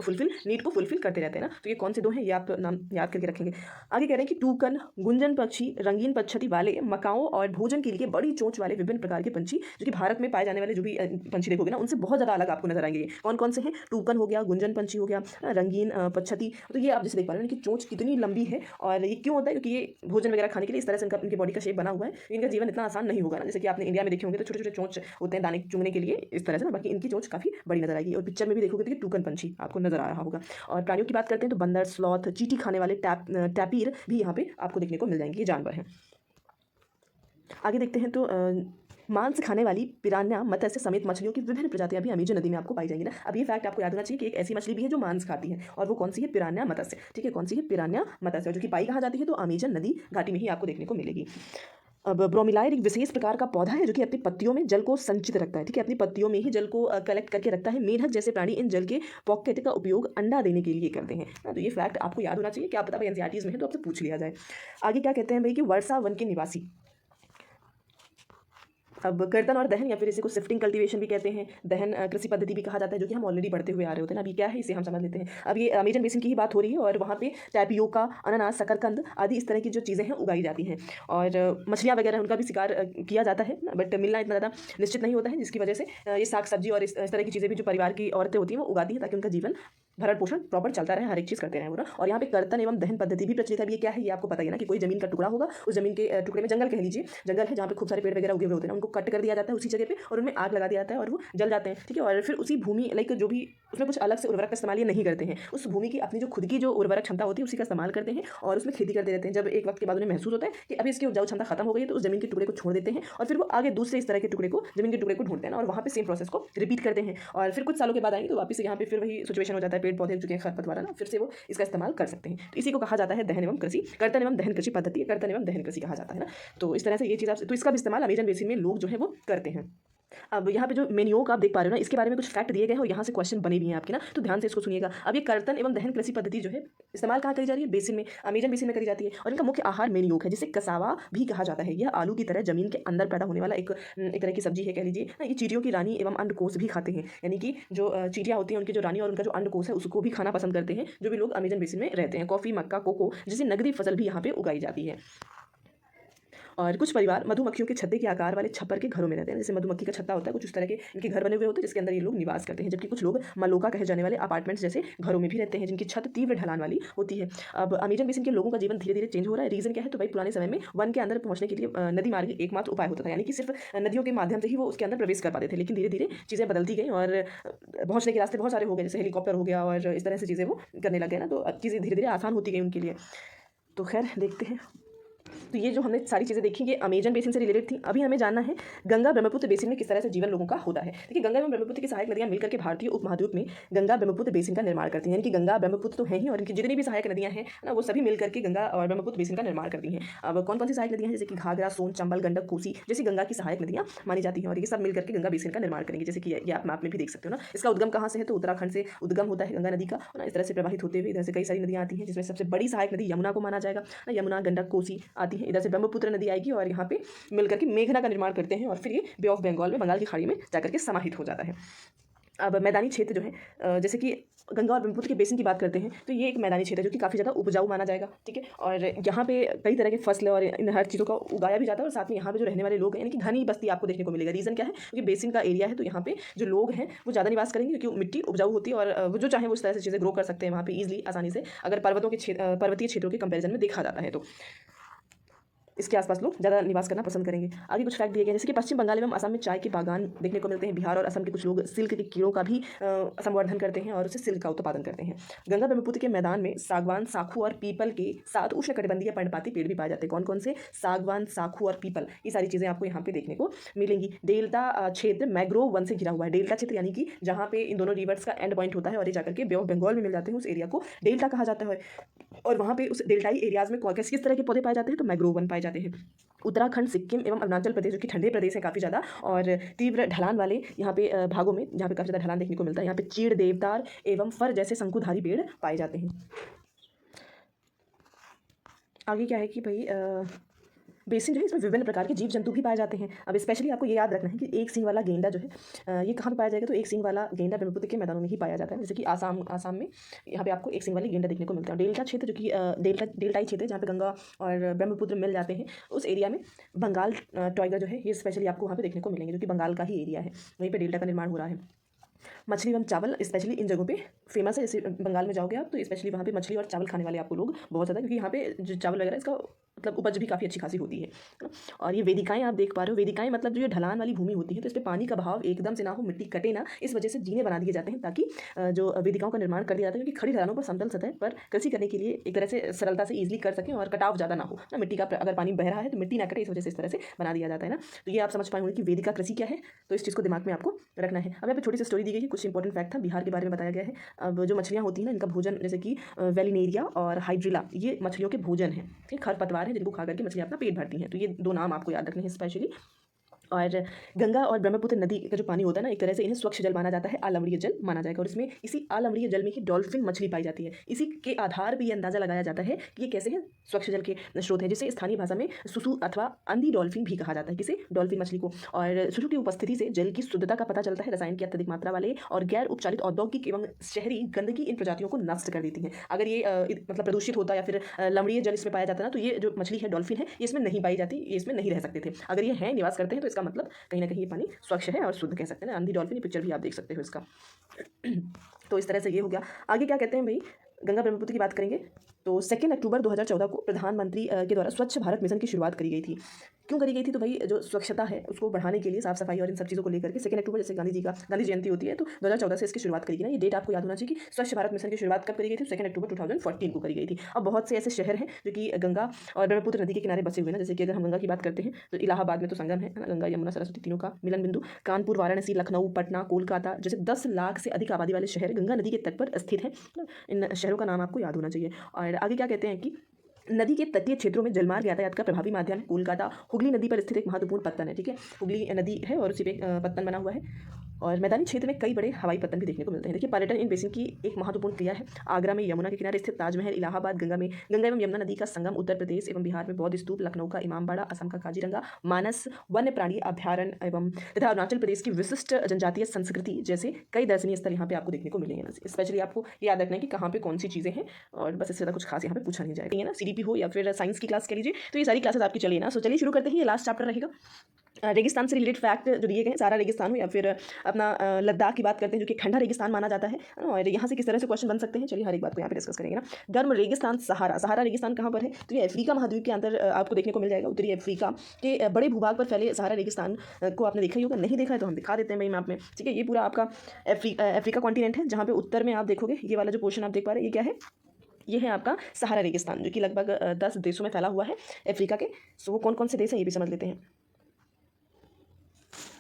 नीड को फुलफिल करते रहते हैं ना। तो ये कौन से दो हैं ये आप नाम याद करके रखेंगे। आगे कह रहे हैं कि टूकन, गुंजन पक्षी, रंगीन पक्षी वाले मकाओं और भोजन के लिए बड़ी चोंच वाले विभिन्न प्रकार के पंछी जो कि भारत में पाए जाने वाले जो भी पंछी देखोगे ना उनसे बहुत ज़्यादा अलग आपको नजर आएंगे। कौन कौन से हैं, टूकन हो गया, गुंजन पंछी हो गया, रंगीन पक्षी। तो ये आप जैसे देख पा रहे हैं कि चोंच कितनी लंबी है, और ये क्यों होता है, क्योंकि ये भोजन वगैरह खाने के लिए इस तरह से इनकी बॉडी का शेप बना हुआ है। इनका जीवन इतना आसान नहीं होगा ना, जैसे कि आपने इंडिया में देखे होंगे तो छोटे छोटे चोंच होते हैं दाने चुगने के लिए इस तरह से ना, बाकी इनकी चोंच काफ़ी बड़ी नजर आएगी। और पिक्चर में भी देखोगे तो टूकन पंछी आपको नजर आ रहा होगा। और प्राणियों की बात करते हैं तो बंदर, स्लॉथ, चींटी खाने वाले टैपीर भी यहाँ पे आपको देखने को मिल जाएंगे, ये जानवर हैं। आगे देखते हैं तो मांस खाने वाली पिरान्या मत्स्य समेत मछलियों की विभिन्न प्रजातियां भी अमेजन नदी में आपको पाई जाएंगी ना। अब ये फैक्ट आपको याद होना चाहिए कि एक ऐसी मछली भी है जो मांस खाती है, और वो कौन सी है, पिरान्या मत्स्य। ठीक है, कौन सी है, पिरान्या मत्स्य, जो कि पाई कहाँ जाती है तो अमेजन नदी घाटी में ही आपको देखने को मिलेगी। अब ब्रोमिलाइड एक विशेष प्रकार का पौधा है जो कि अपनी पत्तियों में जल को संचित रखता है। ठीक है, अपनी पत्तियों में ही जल को कलेक्ट करके रखता है। मेढक जैसे प्राणी इन जल के पॉकेट का उपयोग अंडा देने के लिए करते हैं। तो ये फैक्ट आपको याद होना चाहिए, क्या पता भाई एनसीईआरटीज़ में है तो आपसे पूछ लिया जाए। आगे क्या कहते हैं भाई कि वर्षा वन के निवासी। अब कर्तन और दहन या फिर इसे को शिफ्टिंग कल्टीवेशन भी कहते हैं, दहन कृषि पद्धति भी कहा जाता है, जो कि हम ऑलरेडी पढ़ते हुए आ रहे होते हैं ना। अभी क्या है इसे हम समझ लेते हैं। अब ये अमेजन बेसिन की ही बात हो रही है, और वहाँ पे टैपियोका, अनानास, शकरकंद आदि इस तरह की जो चीज़ें हैं उगाई जाती हैं, और मछलियाँ वगैरह उनका भी शिकार किया जाता है, बट मिलना इतना ज़्यादा निश्चित नहीं होता है, जिसकी वजह से ये साग सब्जी और इस तरह की चीज़ें भी जो परिवार की औरतें होती हैं वो उगाती हैं, ताकि उनका जीवन भरण पोषण प्रॉपर चलता रहे, हर एक चीज़ करते रहे वो ना। और यहाँ पे कर्तन एवं दहन पद्धति भी प्रचलित है। ये क्या है ये आपको पता ही है ना, कि कोई जमीन का टुकड़ा होगा, उस जमीन के टुकड़े में जंगल कह लीजिए, जंगल है जहाँ पे खूब सारे पेड़ वगैरह उगे हुए होते हैं, उनको कट कर दिया जाता है उसी जगह पे, और उनमें आग लगा दिया जाता है और वो जल जाते हैं। ठीक है, और फिर उसी भूमि लाइक जो भी उसमें कुछ अलग से उर्वरक का इस्तेमाल ये नहीं करते हैं, उस भूमि की अपनी जो खुद की जो उर्वरक क्षमता होती है उसी का इस्तेमाल करते हैं और उसमें खेती करते रहते हैं। जब एक वक्त के बाद उन्हें महसूस होता है कि अभी इसकी उपजाऊ क्षमता खत्म हो गई है, तो उस जमीन के टुकड़े को छोड़ देते हैं और फिर वो आगे दूसरे इस तरह के टुकड़े को जमीन के टुकड़े को ढूंढते हैं और वहाँ पे सेम प्रोसेस को रिपीट करते हैं। और फिर कुछ सालों के बाद आएंगे तो वापस यहाँ पे फिर वही सिचुएशन हो जाता है, पेड़ पौधे चुके हैं खरपतवार ना, फिर से वो इसका इस्तेमाल कर सकते हैं। तो इसी को कहा जाता है दहन एवं कृषि, कर्तन एवं दहन कृषि पद्धति, कर्तन एवं दहन कृषि कहा जाता है ना। तो इस तरह से ये चीज़ आप, तो इसका भी इस्तेमाल अमेजन बेसिन में लोग जो है वो करते हैं। अब यहाँ पे जो मेन्यूक आप देख पा रहे हो ना, इसके बारे में कुछ फैक्ट दिए गए हैं और यहाँ से क्वेश्चन बने भी हैं आपके ना, तो ध्यान से इसको सुनिएगा। अब ये कर्तन एवं दहन कृषि पद्धति जो है इस्तेमाल कहाँ करी जा रही है? बेसिन में, अमेजन बेसिन में करी जाती है। और इनका मुख्य आहार मेन्यूक है, जिसे कसावा भी कहा जाता है। यह आलू की तरह जमीन के अंदर पैदा होने वाला एक तरह की सब्जी है, कह लीजिए ना। ये चींटियों की रानी एवं अंडकोश भी खाते हैं, यानी कि जो चींटियाँ होती हैं उनकी जो रानी और उनका जो अंडकोश है उसको भी खाना पसंद करते हैं जो भी लोग अमेजन बेसिन में रहते हैं। कॉफी, मक्का, कोको जैसी नगदी फसल भी यहाँ पे उगाई जाती है। और कुछ परिवार मधुमक्खियों के छत्ते के आकार वाले छप्पर के घरों में रहते हैं। जैसे मधुमक्खी का छत्ता होता है, कुछ उस तरह के इनके घर बने हुए होते हैं जिसके अंदर ये लोग निवास करते हैं। जबकि कुछ लोग मलोका कहे जाने वाले अपार्टमेंट्स जैसे घरों में भी रहते हैं, जिनकी छत तीव्र ढलान वाली होती है। अब अमेजन बेसिन के लोगों का जीवन धीरे धीरे चेंज हो रहा है। रीजन क्या है? तो भाई पुराने समय में वन के अंदर पहुंचने के लिए नदी मार्ग एकमात्र उपाय होता था, यानी कि सिर्फ नदियों के माध्यम से ही वो उसके अंदर प्रवेश कर पाते थे। लेकिन धीरे धीरे चीज़ें बदलती गई और पहुंचने के रास्ते बहुत सारे हो गए, जैसे हेलीकॉप्टर हो गया और इस तरह से चीज़ें वो करने लग गए ना, तो चीज़ें धीरे धीरे आसान होती गई उनके लिए। तो खैर देखते हैं। तो ये जो हमने सारी चीज़ें देखी ये अमेजन बेसिन से रिलेटेड थी। अभी हमें जानना है गंगा ब्रह्मपुत्र बेसिन में किस तरह से जीवन लोगों का होता है। देखिए, गंगा एवं ब्रह्मपुत्र की सहायक नदियां मिलकर के भारतीय उपमहाद्वीप में गंगा ब्रह्मपुत्र बेसिन का निर्माण करती हैं। यानी कि गंगा ब्रह्मपुत्र तो है ही और इनकी जितनी भी सहायक नदियां हैं ना, वो सभी मिलकर के गंगा और ब्रह्मपुत्र बेसिन का निर्माण करती हैं। अब कौन कौन सी सहायक नदियां हैं? जैसे कि घाघरा, सोन, चंबल, गंडक, कोसी जैसी गंगा की सहायक नदियां मानी जाती हैं और ये सब मिलकर के गंगा बेसिन का निर्माण करेंगे। जैसे कि ये आप मैप में भी देख सकते हो ना। इसका उद्गम कहाँ से है? तो उत्तराखंड से उद्गम होता है गंगा नदी का ना। इस तरह से प्रवाहित होते हुए इधर से कई सारी नदियां आती हैं, जिसमें सबसे बड़ी सहायक नदी यमुना को माना जाएगा ना। यमुना, गंडक, कोसी आती है। इधर से ब्रह्मपुत्र नदी आएगी और यहाँ पे मिलकर के मेघना का निर्माण करते हैं और फिर ये बे ऑफ बंगाल में, बंगाल की खाड़ी में जाकर के समाहित हो जाता है। अब मैदानी क्षेत्र जो है, जैसे कि गंगा और ब्रह्मपुत्र के बेसिन की बात करते हैं तो ये एक मैदानी क्षेत्र है जो कि काफ़ी ज़्यादा उपजाऊ माना जाएगा, ठीक है। और यहाँ पे कई तरह के फसल और इन हर चीज़ों का उगाया भी जाता है और साथ में यहाँ पे जो रहने वाले लोग हैं, यानी कि घनी बस्ती आपको देखने को मिलेगा। रीज़न क्या है? क्योंकि बेसिन का एरिया है तो यहाँ पे जो लोग हैं वो ज़्यादा निवास करेंगे, क्योंकि मिट्टी उपजाऊ होती है और वो जो चाहे वो इस तरह से चीज़ें ग्रो कर सकते हैं वहाँ पे ईजिली, आसानी से, अगर पर्वतीय क्षेत्रों के कंपेरिजन में देखा जाता है तो इसके आसपास लोग ज़्यादा निवास करना पसंद करेंगे। आगे कुछ फैक्ट दिए गए जैसे कि पश्चिम बंगाल एवं असम में चाय के बागान देखने को मिलते हैं। बिहार और असम के कुछ लोग सिल्क के कीड़ों का भी संवर्धन करते हैं और उससे सिल्क का उत्पादन करते हैं। गंगा ब्रह्मपुत्र के मैदान में सागवान, साखू और पीपल के साथ उष्णकटिबंधीय पर्णपाती पेड़ भी पाए जाते हैं। कौन कौन से? सागवान, साखू और पीपल, ये सारी चीज़ें आपको यहाँ पे देखने को मिलेंगी। डेल्टा क्षेत्र मैग्रोव वन से घिरा हुआ है। डेल्टा क्षेत्र यानी कि जहाँ पे इन दोनों रिवर्स का एंड पॉइंट होता है और ये जाकर के बे ऑफ बंगाल में मिल जाते हैं, उस एरिया को डेल्टा कहा जाता है। और वहाँ पे उस डेल्टाई एरियाज में किस तरह के पौधे पाए जाते हैं? तो मैग्रोव वन पाए जाते हैं। उत्तराखंड, सिक्किम एवं अरुणाचल प्रदेश जो कि ठंडे प्रदेश हैं काफ़ी ज़्यादा और तीव्र ढलान वाले यहाँ पे भागों में, जहाँ पे काफ़ी ज़्यादा ढलान देखने को मिलता है, यहाँ पे चीड़, देवदार एवं फर जैसे शंकुधारी पेड़ पाए जाते हैं। आगे क्या है कि भाई बेसिन जो है इसमें विभिन्न प्रकार के जीव जंतु भी पाए जाते हैं। अब स्पेशली आपको ये याद रखना है कि एक सींग वाला गेंडा जो है ये कहाँ पे पाया जाएगा? तो एक सींग वाला गेंडा ब्रह्मपुत्र के मैदानों में ही पाया जाता है। जैसे कि आसाम में यहाँ पे आपको एक सींग वाली गेंडा देखने को मिलता है। डेल्टा क्षेत्र जो कि डेल्टाई क्षेत्र जहाँ पे गंगा और ब्रह्मपुत्र मिल जाते हैं, उस एरिया में बंगाल टाइगर जो है ये स्पेशली आपको वहाँ पे देखने को मिलेंगे, जो कि बंगाल का ही एरिया है, वहीं पर डेल्टा का निर्माण हो रहा है। मछली एवं चावल स्पेशली इन जगहों पे फेमस है। जैसे बंगाल में जाओगे आप तो स्पेशली वहाँ पे मछली और चावल खाने वाले आपको लोग बहुत ज़्यादा, क्योंकि यहाँ पे जो चावल वगैरह इसका मतलब उपज भी काफ़ी अच्छी खासी होती है ना। और ये वेदिकाएं आप देख पा रहे हो। वेदिकाएं मतलब जो ये ढलान वाली भूमि होती है तो इस पर पानी का बहाव एकदम से ना हो, मिट्टी कटे ना, इस वजह से जीने बना दिए जाते हैं ताकि जो वेदिकाओं का निर्माण कर दिया जाता है, क्योंकि खड़ी ढलानों पर समतल सतह पर कृषि करने के लिए एक तरह से सरलता से ईजिली कर सकें और कटाव ज़्यादा ना हो ना, मिट्टी का अगर पानी बह रहा है तो मिट्टी ना कटे, इस वजह से इस तरह से बना दिया जाता है ना। तो ये आप समझ पाए होंगे कि वेदिका कृषि क्या है, तो इस चीज़ को दिमाग में आपको रखना है। अब यहाँ पे छोटी सी स्टोरी दी गई है, कुछ इंपॉर्टेंट फैक्ट था बिहार के बारे में बताया गया है। अब जो मछलियाँ होती हैं ना, इनका भोजन जैसे कि वेलिनेरिया और हाइड्रिला, ये मछलियों के भोजन है, ठीक, खरपतवार है जिनको खा करके मछलियाँ अपना पेट भरती हैं। तो ये दो नाम आपको याद रखने हैं स्पेशली। और गंगा और ब्रह्मपुत्र नदी का जो पानी होता है ना, एक तरह से इन्हें स्वच्छ जल माना जाता है, अम्लीय जल माना जाएगा। और इसमें इसी अम्लीय जल में ही डॉल्फिन मछली पाई जाती है। इसी के आधार पर ये अंदाजा लगाया जाता है कि ये कैसे हैं, स्वच्छ जल के स्रोत है, जिसे स्थानीय भाषा में सुसु अथवा अंधी डॉल्फिन भी कहा जाता है। किसे? डॉल्फिन मछली को। और सुसु की उपस्थिति से जल की शुद्धता का पता चलता है। रसायन की अत्यधिक मात्रा वाले और गैर उपचारित औद्योगिक एवं शहरी गंदगी इन प्रजातियों को नष्ट कर देती है। अगर ये मतलब प्रदूषित होता या फिर लवणीय जल इसमें पाया जाता ना, तो ये जो मछली है डॉल्फिन है, ये इसमें नहीं पाई जाती, ये इसमें नहीं रह सकते थे। अगर ये हैं, निवास करते हैं, तो इसका मतलब कहीं ना कहीं ये पानी स्वच्छ है और शुद्ध कह सकते हैं ना। अंधी डॉल्फिन पिक्चर भी आप देख सकते हो इसका। तो इस तरह से ये हो गया। आगे क्या कहते हैं भाई, गंगा ब्रह्मपुत्र की बात करेंगे तो 2 अक्टूबर 2014 को प्रधानमंत्री के द्वारा स्वच्छ भारत मिशन की शुरुआत करी गई थी। क्यों करी गई थी? तो भाई जो स्वच्छता है उसको बढ़ाने के लिए, साफ सफाई और इन सब चीज़ों को लेकर के 2 अक्टूबर जैसे गांधी जयंती होती है, तो 2014 से इसकी शुरुआत करी गई ना। ये डेट आपको याद होना चाहिए कि स्वच्छ भारत मिशन की शुरुआत कब करी गई थी? 2 अक्टूबर 2014 को करी गई थी। अब बहुत से ऐसे शहर हैं जो कि गंगा और ब्रह्मपुत्र नदी के किनारे बसे हुए हैं। जैसे कि अगर हम गंगा की बात करते हैं तो इलाहाबाद में तो संगम है ना, गंगा यमुना सरस्वती तीनों का मिलन बिंदु। कानपुर, वाराणसी, लखनऊ, पटना, कोलकाता जैसे 10 लाख से अधिक आबादी वाले शहर गंगा नदी के तट पर स्थित हैं। इन शहरों का नाम आपको याद होना चाहिए। और आगे क्या कहते हैं कि नदी के तटीय क्षेत्रों में जलमार्ग यातायात का प्रभावी माध्यम कोलकाता हुगली नदी पर स्थित एक महत्वपूर्ण पत्तन है। ठीक है, हुगली नदी है और उसी पे पत्तन बना हुआ है। और मैदानी क्षेत्र में कई बड़े हवाई पत्तन भी देखने को मिलते हैं। देखिए, पर्यटन इन बेसिन की एक महत्वपूर्ण क्रिया है। आगरा में यमुना के किनारे स्थित ताजमहल, इलाहाबाद गंगा एवं यमुना नदी का संगम, उत्तर प्रदेश एवं बिहार में बौद्ध स्तूप, लखनऊ का इमामबाड़ा, असम का काजीरंगा, मानस वन्य प्राणी अभ्यारण्य एवं तथा अरुणाचल प्रदेश की विशिष्ट जनजातीय संस्कृति जैसे कई दर्शनीय स्थल यहाँ पे आपको देखने को मिलेंगे ना। स्पेशली आपको याद रखना है कि कहाँ पे कौन सी चीज़ें हैं, और बस इससे ज़्यादा कुछ खास यहाँ पे पूछा नहीं जाएगा ना। CDP हो या फिर साइंस की क्लास कह लीजिए, तो ये सारी क्लासेस आपकी चलिए ना। सो चलिए शुरू करते हैं। ये लास्ट चैप्टर रहेगा। रेगिस्तान से रिलेटेड फैक्ट जो दिए गए हैं, सारा रेगिस्तान हो या फिर अपना लद्दाख की बात करते हैं जो कि ठंडा रेगिस्तान माना जाता है, और यहाँ से किस तरह से क्वेश्चन बन सकते हैं, चलिए हर एक बात को यहाँ पे डिस्कस करेंगे ना। गर्म रेगिस्तान सहारा रेगिस्तान कहाँ पर है? तो ये अफ्रीका महाद्वीप के अंदर आपको देखने को मिल जाएगा। उत्तरी अफ्रीका के बड़े भूभाग पर फैले सहारा रेगिस्तान को आपने देखा ही होगा, नहीं देखा है तो हम दिखा देते हैं भाई मैप में। ठीक है, ये पूरा आपका अफ्रीका कॉन्टिनेंट है, जहाँ पे उत्तर में आप देखोगे ये वाला जो पोर्शन आप देख पा रहे हैं, ये क्या है? ये है आपका सहारा रेगिस्तान, जो कि लगभग 10 देशों में फैला हुआ है अफ्रीका के। सो वो कौन कौन से देश हैं ये भी समझ लेते हैं।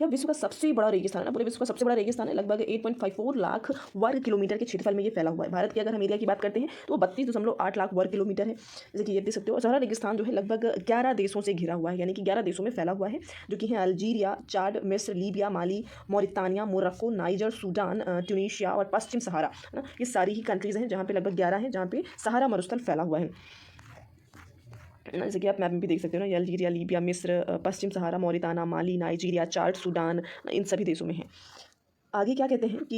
यह विश्व का सबसे बड़ा रेगिस्तान है ना, पूरे विश्व का सबसे बड़ा रेगिस्तान है। लगभग 8.54 लाख वर्ग किलोमीटर के क्षेत्रफल में ये फैला हुआ है। भारत की अगर हम एरिया की बात करते हैं तो वो 32.8 लाख वर्ग किलोमीटर है, जैसे कि ये देख सकते हो। और सारा रेगिस्तान जो है लगभग 11 देशों से घिरा हुआ है, यानी कि 11 देशों में फैला हुआ है, जो कि है अल्जीरिया, चाड, मिस्र, Libya, Mali, Mauritania, Morocco, Niger, Sudan, Tunisia और पश्चिम सहारा है ना। ये सारी ही कंट्रीज़ हैं जहाँ पे लगभग 11 हैं जहाँ पे सहारा मरुस्थल फैला हुआ है। जैसे कि आप मैप में भी देख सकते हो ना, अल्जीरिया, लीबिया, मिस्र, पश्चिम सहारा, मौरिताना, माली, नाइजीरिया, चाड, सूडान, इन सभी देशों में है। आगे क्या कहते हैं कि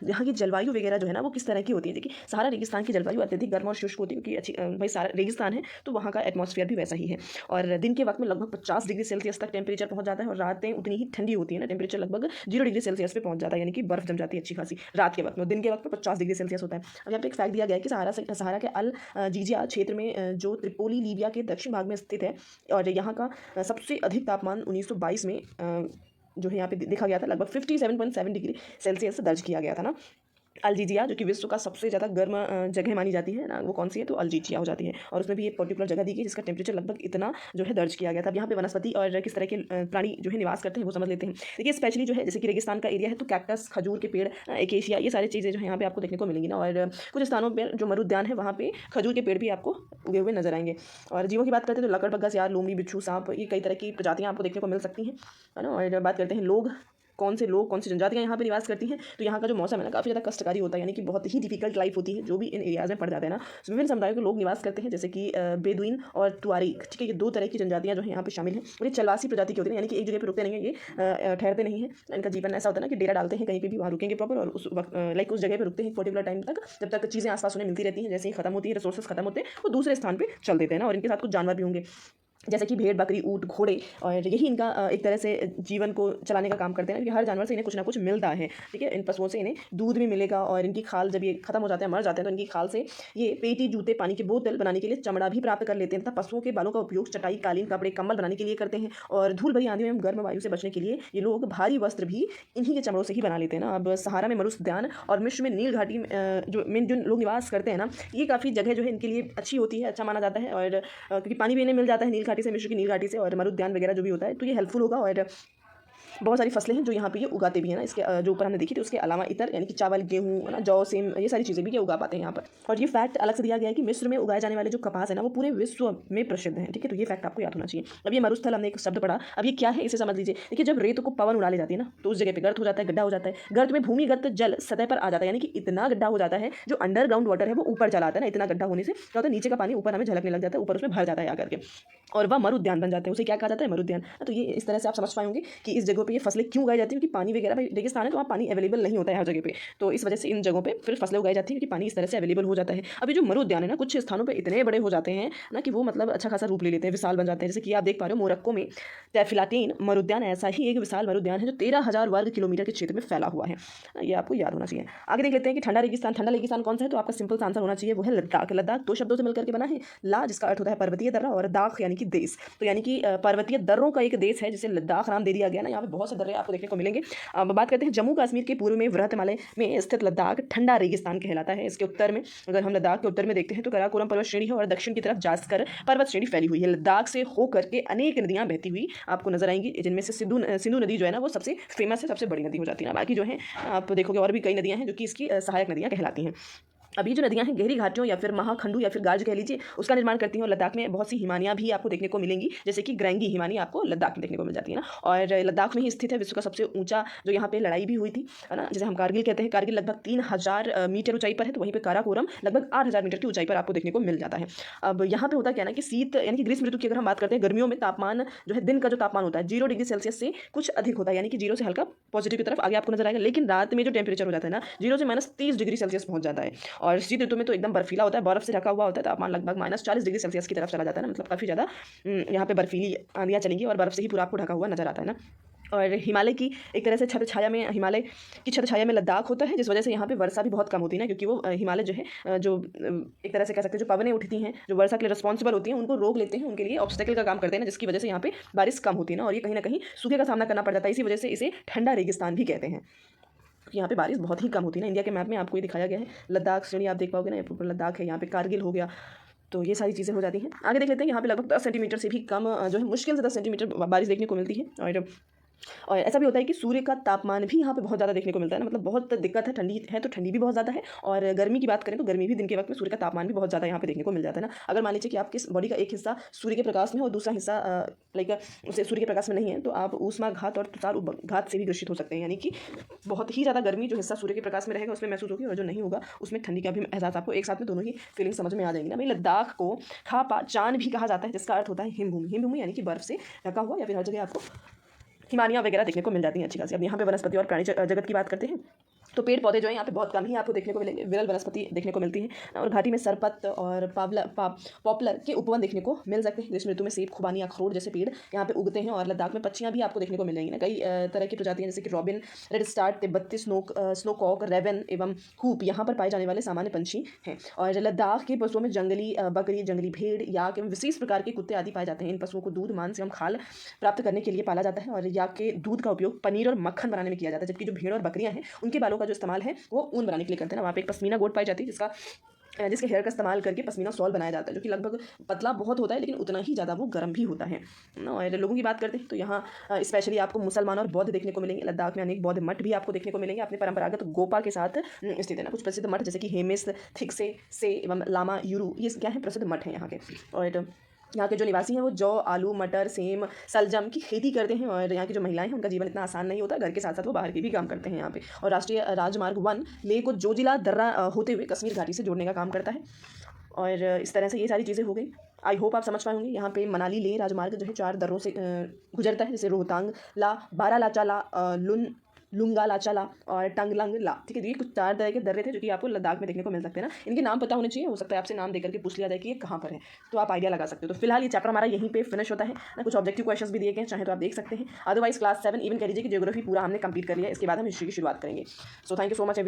यहाँ की जलवायु वगैरह जो है ना वो किस तरह की होती है। देखिए, सहारा रेगिस्तान की जलवायु अत्यधिक गर्म और शुष्क होती है, क्योंकि भाई सारा रेगिस्तान है तो वहाँ का एटमॉस्फेयर भी वैसा ही है। और दिन के वक्त में लगभग 50 डिग्री सेल्सियस तक टेम्परेचर पहुँच जाता है, और रातें उतनी ही ठंडी होती है ना, टेम्परेचर लगभग 0 डिग्री सेल्सियस पे पहुँच जाता है, यानी कि बर्फ जम जाती है अच्छी खासी रात के वक्त में। दिन के वक्त में 50 डिग्री सेल्सियस होता है। अब यहाँ पे एक फैक्ट दिया गया है कि सहारा के अल जीजिया क्षेत्र में जो त्रिपोली लीबिया के दक्षिण भाग में स्थित है, और यहाँ का सबसे अधिक तापमान 1922 में जो है यहाँ पे देखा गया था, लगभग 57.7 डिग्री सेल्सियस दर्ज किया गया था ना। अल्जीजिया जो कि विश्व का सबसे ज़्यादा गर्म जगह मानी जाती है ना, वो कौन सी है? तो अल्जीजिया हो जाती है, और उसमें भी एक पर्टिकुलर जगह दी गई जिसका टेम्परेचर लगभग इतना जो है दर्ज किया गया था। अब यहाँ पे वनस्पति और किस तरह के प्राणी जो है निवास करते हैं वो समझ लेते हैं। देखिए, स्पेशली जो है जैसे कि रेगिस्तान का एरिया है तो कैक्टस, खजूर के पेड़, एकेशिया, ये सारी चीज़ें जो है यहाँ पे आपको देखने को मिलेंगी ना। और कुछ स्थानों पर जो मरुद्यान है वहाँ पे खजूर के पेड़ भी आपको उगे हुए नजर आएंगे। और जीवों की बात करते हैं तो लकड़बग्गा, सियार, लोमड़ी, बिच्छू, सांप, ये कई तरह की प्रजातियाँ आपको देखने को मिल सकती हैं, है ना। और बात करते हैं लोग कौन से जनजातियाँ यहाँ पे निवास करती हैं, तो यहाँ का जो मौसम है ना काफ़ी ज़्यादा कष्टकारी होता है, यानी कि बहुत ही डिफिकल्ट लाइफ होती है जो भी इन एरियाज़ में पड़ जाते हैं ना। विभिन्न समुदायों के लोग निवास करते हैं, जैसे कि बेदुइन और तुआरीग। ठीक है, ये 2 तरह की जनजातियाँ जो है यहाँ पे शामिल हैं। और ये चलवासी प्रजाति की होती है, यानी कि एक जगह पर रुकते नहीं है, ये ठहरते नहीं है। इनका जीवन ऐसा होता है ना कि डेरा डालते हैं कहीं पर भी, वहाँ रुकेंगे प्रॉपर, और उस वक्त उस जगह पर रुकते हैं पर्टिकुलर टाइम तक, जब तक चीज़ें आसपास उन्हें मिलती रहती हैं। जैसे ही खत्म होती है, रिसोर्सेज खत्म होते हैं, वो दूसरे स्थान पर चल देते हैं ना। और इनके साथ कुछ जानवर भी होंगे, जैसे कि भेड़, बकरी, ऊँट, घोड़े, और यही इनका एक तरह से जीवन को चलाने का काम करते हैं, क्योंकि हर जानवर से इन्हें कुछ ना कुछ मिलता है। ठीक है, इन पशुओं से इन्हें दूध भी मिलेगा, और इनकी खाल जब ये खत्म हो जाते हैं, मर जाते हैं, तो इनकी खाल से ये पेटी, जूते, पानी की बोतल बनाने के लिए चमड़ा भी प्राप्त कर लेते हैं। तथा पशुओं के बालों का उपयोग चटाई, कालीन, कपड़े, कंबल बनाने के लिए करते हैं। और धूल भरी आंधियों एवं गर्म वायु से बचने के लिए ये लोग भारी वस्त्र भी इन्हीं के चमड़ों से ही बना लेते हैं ना। अब सहारा में मरुस्थान और मिस्र में नील घाटी में जो लोग निवास करते हैं ना, ये काफ़ी जगह जो है इनके लिए अच्छी होती है, अच्छा माना जाता है। और क्योंकि पानी भी इन्हें मिल जाता है नील घाटी से, मिस्र की नील घाटी से, और मरुद्यान वगैरह जो भी होता है, तो ये हेल्पफुल होगा। और बहुत सारी फसलें हैं जो यहाँ पे ये उगाते भी हैं ना। इसके जो ऊपर हमने देखी थी, उसके अलावा इतर यानी कि चावल, गेहूँ ना, जौ, सेम, ये सारी चीज़ें भी ये उगा पाते हैं यहाँ पर। और ये फैक्ट अलग से दिया गया है कि मिस्र में उगाए जाने वाले जो कपास है ना वो पूरे विश्व में प्रसिद्ध है। ठीक है, तो ये फैक्ट आपको याद होना चाहिए। अब ये मरुस्थल हमने एक शब्द पढ़ा, अब ये क्या है इसे समझ लीजिए। देखिए, जब रेत को पवन उड़ा ले जाती है ना, तो उस जगह पर गर्त हो जाता है, गड्ढा हो जाता है। गर्त में भूमिगत जल सतह पर आ जाता है, यानी कि इतना गड्ढा हो जाता है, जो अंडरग्राउंड वाटर है वो ऊपर चला आता है ना। इतना गड्ढा होने से क्या होता है, नीचे का पानी ऊपर हमें झलकने लग जाता है, ऊपर उसमें भर जाता है आकर के, और वह मरुद्यान बन जाते हैं। उसे क्या कहा जाता है? मरुद्यान। तो ये इस तरह से आप समझ पाएंगे कि इस जगह जगहों पे ये फसलें क्यों उगाई जाती हैं, क्योंकि पानी वगैरह, भाई रेगिस्तान है तो वहाँ पानी अवेलेबल नहीं होता है हर जगह पे, तो इस वजह से इन जगहों पे फिर फसलें उगाई जाती हैं क्योंकि पानी इस तरह से अवेलेबल हो जाता है। अभी जो मरु उद्यान है ना, कुछ स्थानों पे इतने बड़े हो जाते हैं ना कि वो मतलब अच्छा खासा रूप ले लेते हैं, विशाल बन जाते हैं। जैसे कि आप देख पा रहे हो मोरक्को में टैफिलाटीन मरु उद्यान ऐसा ही एक विशाल मरु उद्यान है जो 13,000 वर्ग किलोमीटर के क्षेत्र में फैला हुआ है। ये आपको याद होना चाहिए। आगे देख लेते हैं कि ठंडा रेगिस्तान कौन सा है, तो आपका सिंपल आंसर होना चाहिए वो है लद्दाख। लद्दाख दो शब्दों से मिलकर के बना है, ला जिसका अर्थ होता है पर्वतीय दर्रा और दाख यानी कि देश, तो यानी कि पर्वतीय दर्रों का एक देश है जिसे लद्दाख नाम दे दिया गया ना। यहाँ पे बहुत से दर्रे आपको देखने को मिलेंगे। अब बात करते हैं जम्मू कश्मीर के पूर्व में वृहत हिमालय में स्थित लद्दाख ठंडा रेगिस्तान कहलाता है। इसके उत्तर में, अगर हम लद्दाख के उत्तर में देखते हैं तो कराकोरम पर्वत श्रेणी है और दक्षिण की तरफ जास्कर पर्वत श्रेणी फैली हुई है। लद्दाख से होकर के अनेक नदियां बहती हुई आपको नजर आएंगी, जिनमें से सिंधु नदी जो है ना वो सबसे फेमस है, सबसे बड़ी नदी हो जाती है ना। बाकी जो है आप देखोगे और भी कई नदियां हैं जो कि इसकी सहायक नदियां कहलाती हैं। अभी जो नदियां हैं गहरी घाटियों या फिर महाखंडू या फिर गाज कह लीजिए उसका निर्माण करती हैं। और लद्दाख में बहुत सी हिमानियाँ भी आपको देखने को मिलेंगी, जैसे कि ग्रैंगी हिमानी आपको लद्दाख में देखने को मिल जाती है ना। और लद्दाख में ही स्थित है विश्व का सबसे ऊंचा जो यहाँ पे लड़ाई भी हुई थी, है ना, जिसे हम कारगिल कहते हैं। कारगिल लगभग 3,000 मीटर ऊंचाई पर है, तो वहीं पर काराकोरम लगभग 8,000 मीटर की ऊंचाई पर आपको देखने को मिल जाता है। अब यहाँ पे होता क्या ना कि शीत यानी कि ग्रीष्म ऋतु की अगर हम बात करते हैं, गर्मियों में तापमान जो है दिन का जो तापमान होता है 0 डिग्री सेल्सियस से कुछ अधिक होता है, यानी कि 0 से हल्का पॉजिटिव की तरफ आगे आपको नजर आएगा। लेकिन रात में जो टेम्परेचर हो जाता है ना 0 से -30 डिग्री सेल्सियस पहुंच जाता है। और शीत ऋतु में तो एकदम बर्फीला होता है, बर्फ से ढका हुआ होता है, तापमान लगभग -40 डिग्री सेल्सियस की तरफ चला जाता है ना। मतलब काफ़ी ज़्यादा यहाँ पे बर्फीली आंधियाँ चलेंगी और बर्फ से ही पूरा आपको ढका हुआ नजर आता है ना। और हिमालय की एक तरह से छत्र छाया में, हिमालय की छत्र छाया में लद्दाख होता है, जिस वजह से यहाँ पे वर्षा भी बहुत कम होती है ना, क्योंकि वो हिमालय जो है जो एक तरह से कह सकते हैं जो पवनें उठती हैं जो वर्षा के लिए रिस्पॉन्सिबल होती हैं उनको रोक लेते हैं, उनके लिए ऑब्स्टेकल का काम करते हैं ना, जिसकी वजह से यहाँ पे बारिश कम होती है ना। और ये कहीं ना कहीं सूखे का सामना करना पड़ जाता है, इसी वजह से इसे ठंडा रेगिस्तान भी कहते हैं। यहाँ पे बारिश बहुत ही कम होती है ना। इंडिया के मैप में आपको ये दिखाया गया है, लद्दाख श्रेणी आप देख पाओगे ना, यहाँ पर लद्दाख है, यहाँ पे कारगिल हो गया, तो ये सारी चीज़ें हो जाती हैं। आगे देख लेते हैं, यहाँ पे लगभग 10 सेंटीमीटर से भी कम जो है मुश्किल से 10 सेंटीमीटर बारिश देखने को मिलती है। और ऐसा भी होता है कि सूर्य का तापमान भी यहाँ पे बहुत ज़्यादा देखने को मिलता है ना, मतलब बहुत दिक्कत है, ठंडी है तो ठंडी भी बहुत ज़्यादा है, और गर्मी की बात करें तो गर्मी भी दिन के वक्त में सूर्य का तापमान भी बहुत ज़्यादा यहाँ पे देखने को मिल जाता है ना। अगर मान लीजिए कि आपके बॉडी का एक हिस्सा सूर्य के प्रकाश में और दूसरा हिस्सा लाइक उसे सूर्य के प्रकाश में नहीं है, तो आप ऊष्मा घात और तुषार घात से भी ग्रसित हो सकते हैं, यानी कि बहुत ही ज़्यादा गर्मी जो हिस्सा सूर्य के प्रकाश में रहेगा उसमें महसूस होगी, और जो नहीं होगा उसमें ठंडी का भी एहसास आपको एक साथ में दोनों ही फीलिंग समझ में आ जाएंगी ना। भाई लद्दाख को खापा चान भी कहा जाता है, जिसका अर्थ होता है हिमभूमि। हिमभूमि यानी कि बर्फ से ढका हुआ, या फिर हर जगह आपको हिमानियाँ वगैरह देखने को मिल जाती हैं अच्छी खासी। अब यहाँ पे वनस्पति और प्राणी जगत की बात करते हैं, तो पेड़ पौधे जो है यहाँ पे बहुत कम ही आपको देखने को मिलेंगे, विरल वनस्पति देखने को मिलती है। और घाटी में सरपत और पॉपुलर के उपवन देखने को मिल सकते हैं। ग्रीष्म ऋतु में सेब, खुबानी, अखरोट जैसे पेड़ यहाँ पे उगते हैं। और लद्दाख में पक्षियाँ भी आपको देखने को मिलेंगी ना, कई तरह की प्रजातियाँ जैसे कि रॉबिन, रेड स्टार्ट, तिब्बती स्नोकॉक, रेवन एवं हूप यहाँ पर पाए जाने वाले सामान्य पंछी हैं। और लद्दाख के पशुओं में जंगली बकरी, जंगली भेड़, याक एवं विशेष प्रकार के कुत्ते आदि पाए जाते हैं। इन पशुओं को दूध, मांस एवं खाल प्राप्त करने के लिए पाला जाता है, और याक के दूध का उपयोग पनीर और मक्खन बनाने में किया जाता है। जबकि जो भेड़ और बकरियाँ हैं उनके बालों का जो इस्तेमाल है वो ऊन बनाने के लिए करते हैं ना। वहाँ पे एक पश्मीना गोट पाई जाती है जिसके हेयर का इस्तेमाल करके पश्मीना शॉल बनाया जाता है, जो कि लगभग पतला बहुत होता है लेकिन उतना ही ज़्यादा वो गर्म भी होता है। और लोगों की बात करते हैं तो यहाँ स्पेशली आपको मुसलमान और बौद्ध देखने को मिलेंगे। लद्दाख में अनेक बौद्ध मठ भी आपको देखने को मिलेंगे, अपने परंपरागत गोपा के साथ स्थित है ना। कुछ प्रसिद्ध मठ जैसे कि हेमिस, थिक्से से एवं लामा यूरू, ये क्या है प्रसिद्ध मठ हैं यहाँ के। और यहाँ के जो निवासी हैं वो जौ, आलू, मटर, सेम, सलजम की खेती करते हैं। और यहाँ की जो महिलाएं हैं उनका जीवन इतना आसान नहीं होता, घर के साथ साथ वो बाहर के भी काम करते हैं यहाँ पे। और राष्ट्रीय राजमार्ग 1 लेह को जोजिला दर्रा होते हुए कश्मीर घाटी से जोड़ने का काम करता है। और इस तरह से ये सारी चीज़ें हो गई। आई होप आप समझ पाए होंगे। यहाँ पे मनाली लेह राजमार्ग जो है 4 दर्रों से गुजरता है, जैसे रोहतांग ला, बारालाचा ला, लुंगा लाचा ला और टंगलंग ला। ठीक है, तो ये कुछ 4 तरह के दर्रे थे जो कि आपको लद्दाख में देखने को मिल सकते हैं ना। इनके नाम पता होने चाहिए, हो सकता है आपसे नाम देकर के पूछ लिया जाए कि ये कहाँ पर है, तो आप आइडिया लगा सकते हो। तो फिलहाल ये चैप्टर हमारा यहीं पे फिनिश होता है ना। कुछ ऑब्जेक्टिव क्वेश्चंस भी दिए गए हैं, चाहे तो आप देख सकते हैं। अदरवाइज क्लास 7 इवन कह लीजिए कि ज्योग्राफी पूरा हमने कंप्लीट कर लिया है। इसके बाद हम हिस्ट्री की शुरुआत करेंगे। So thank you so much.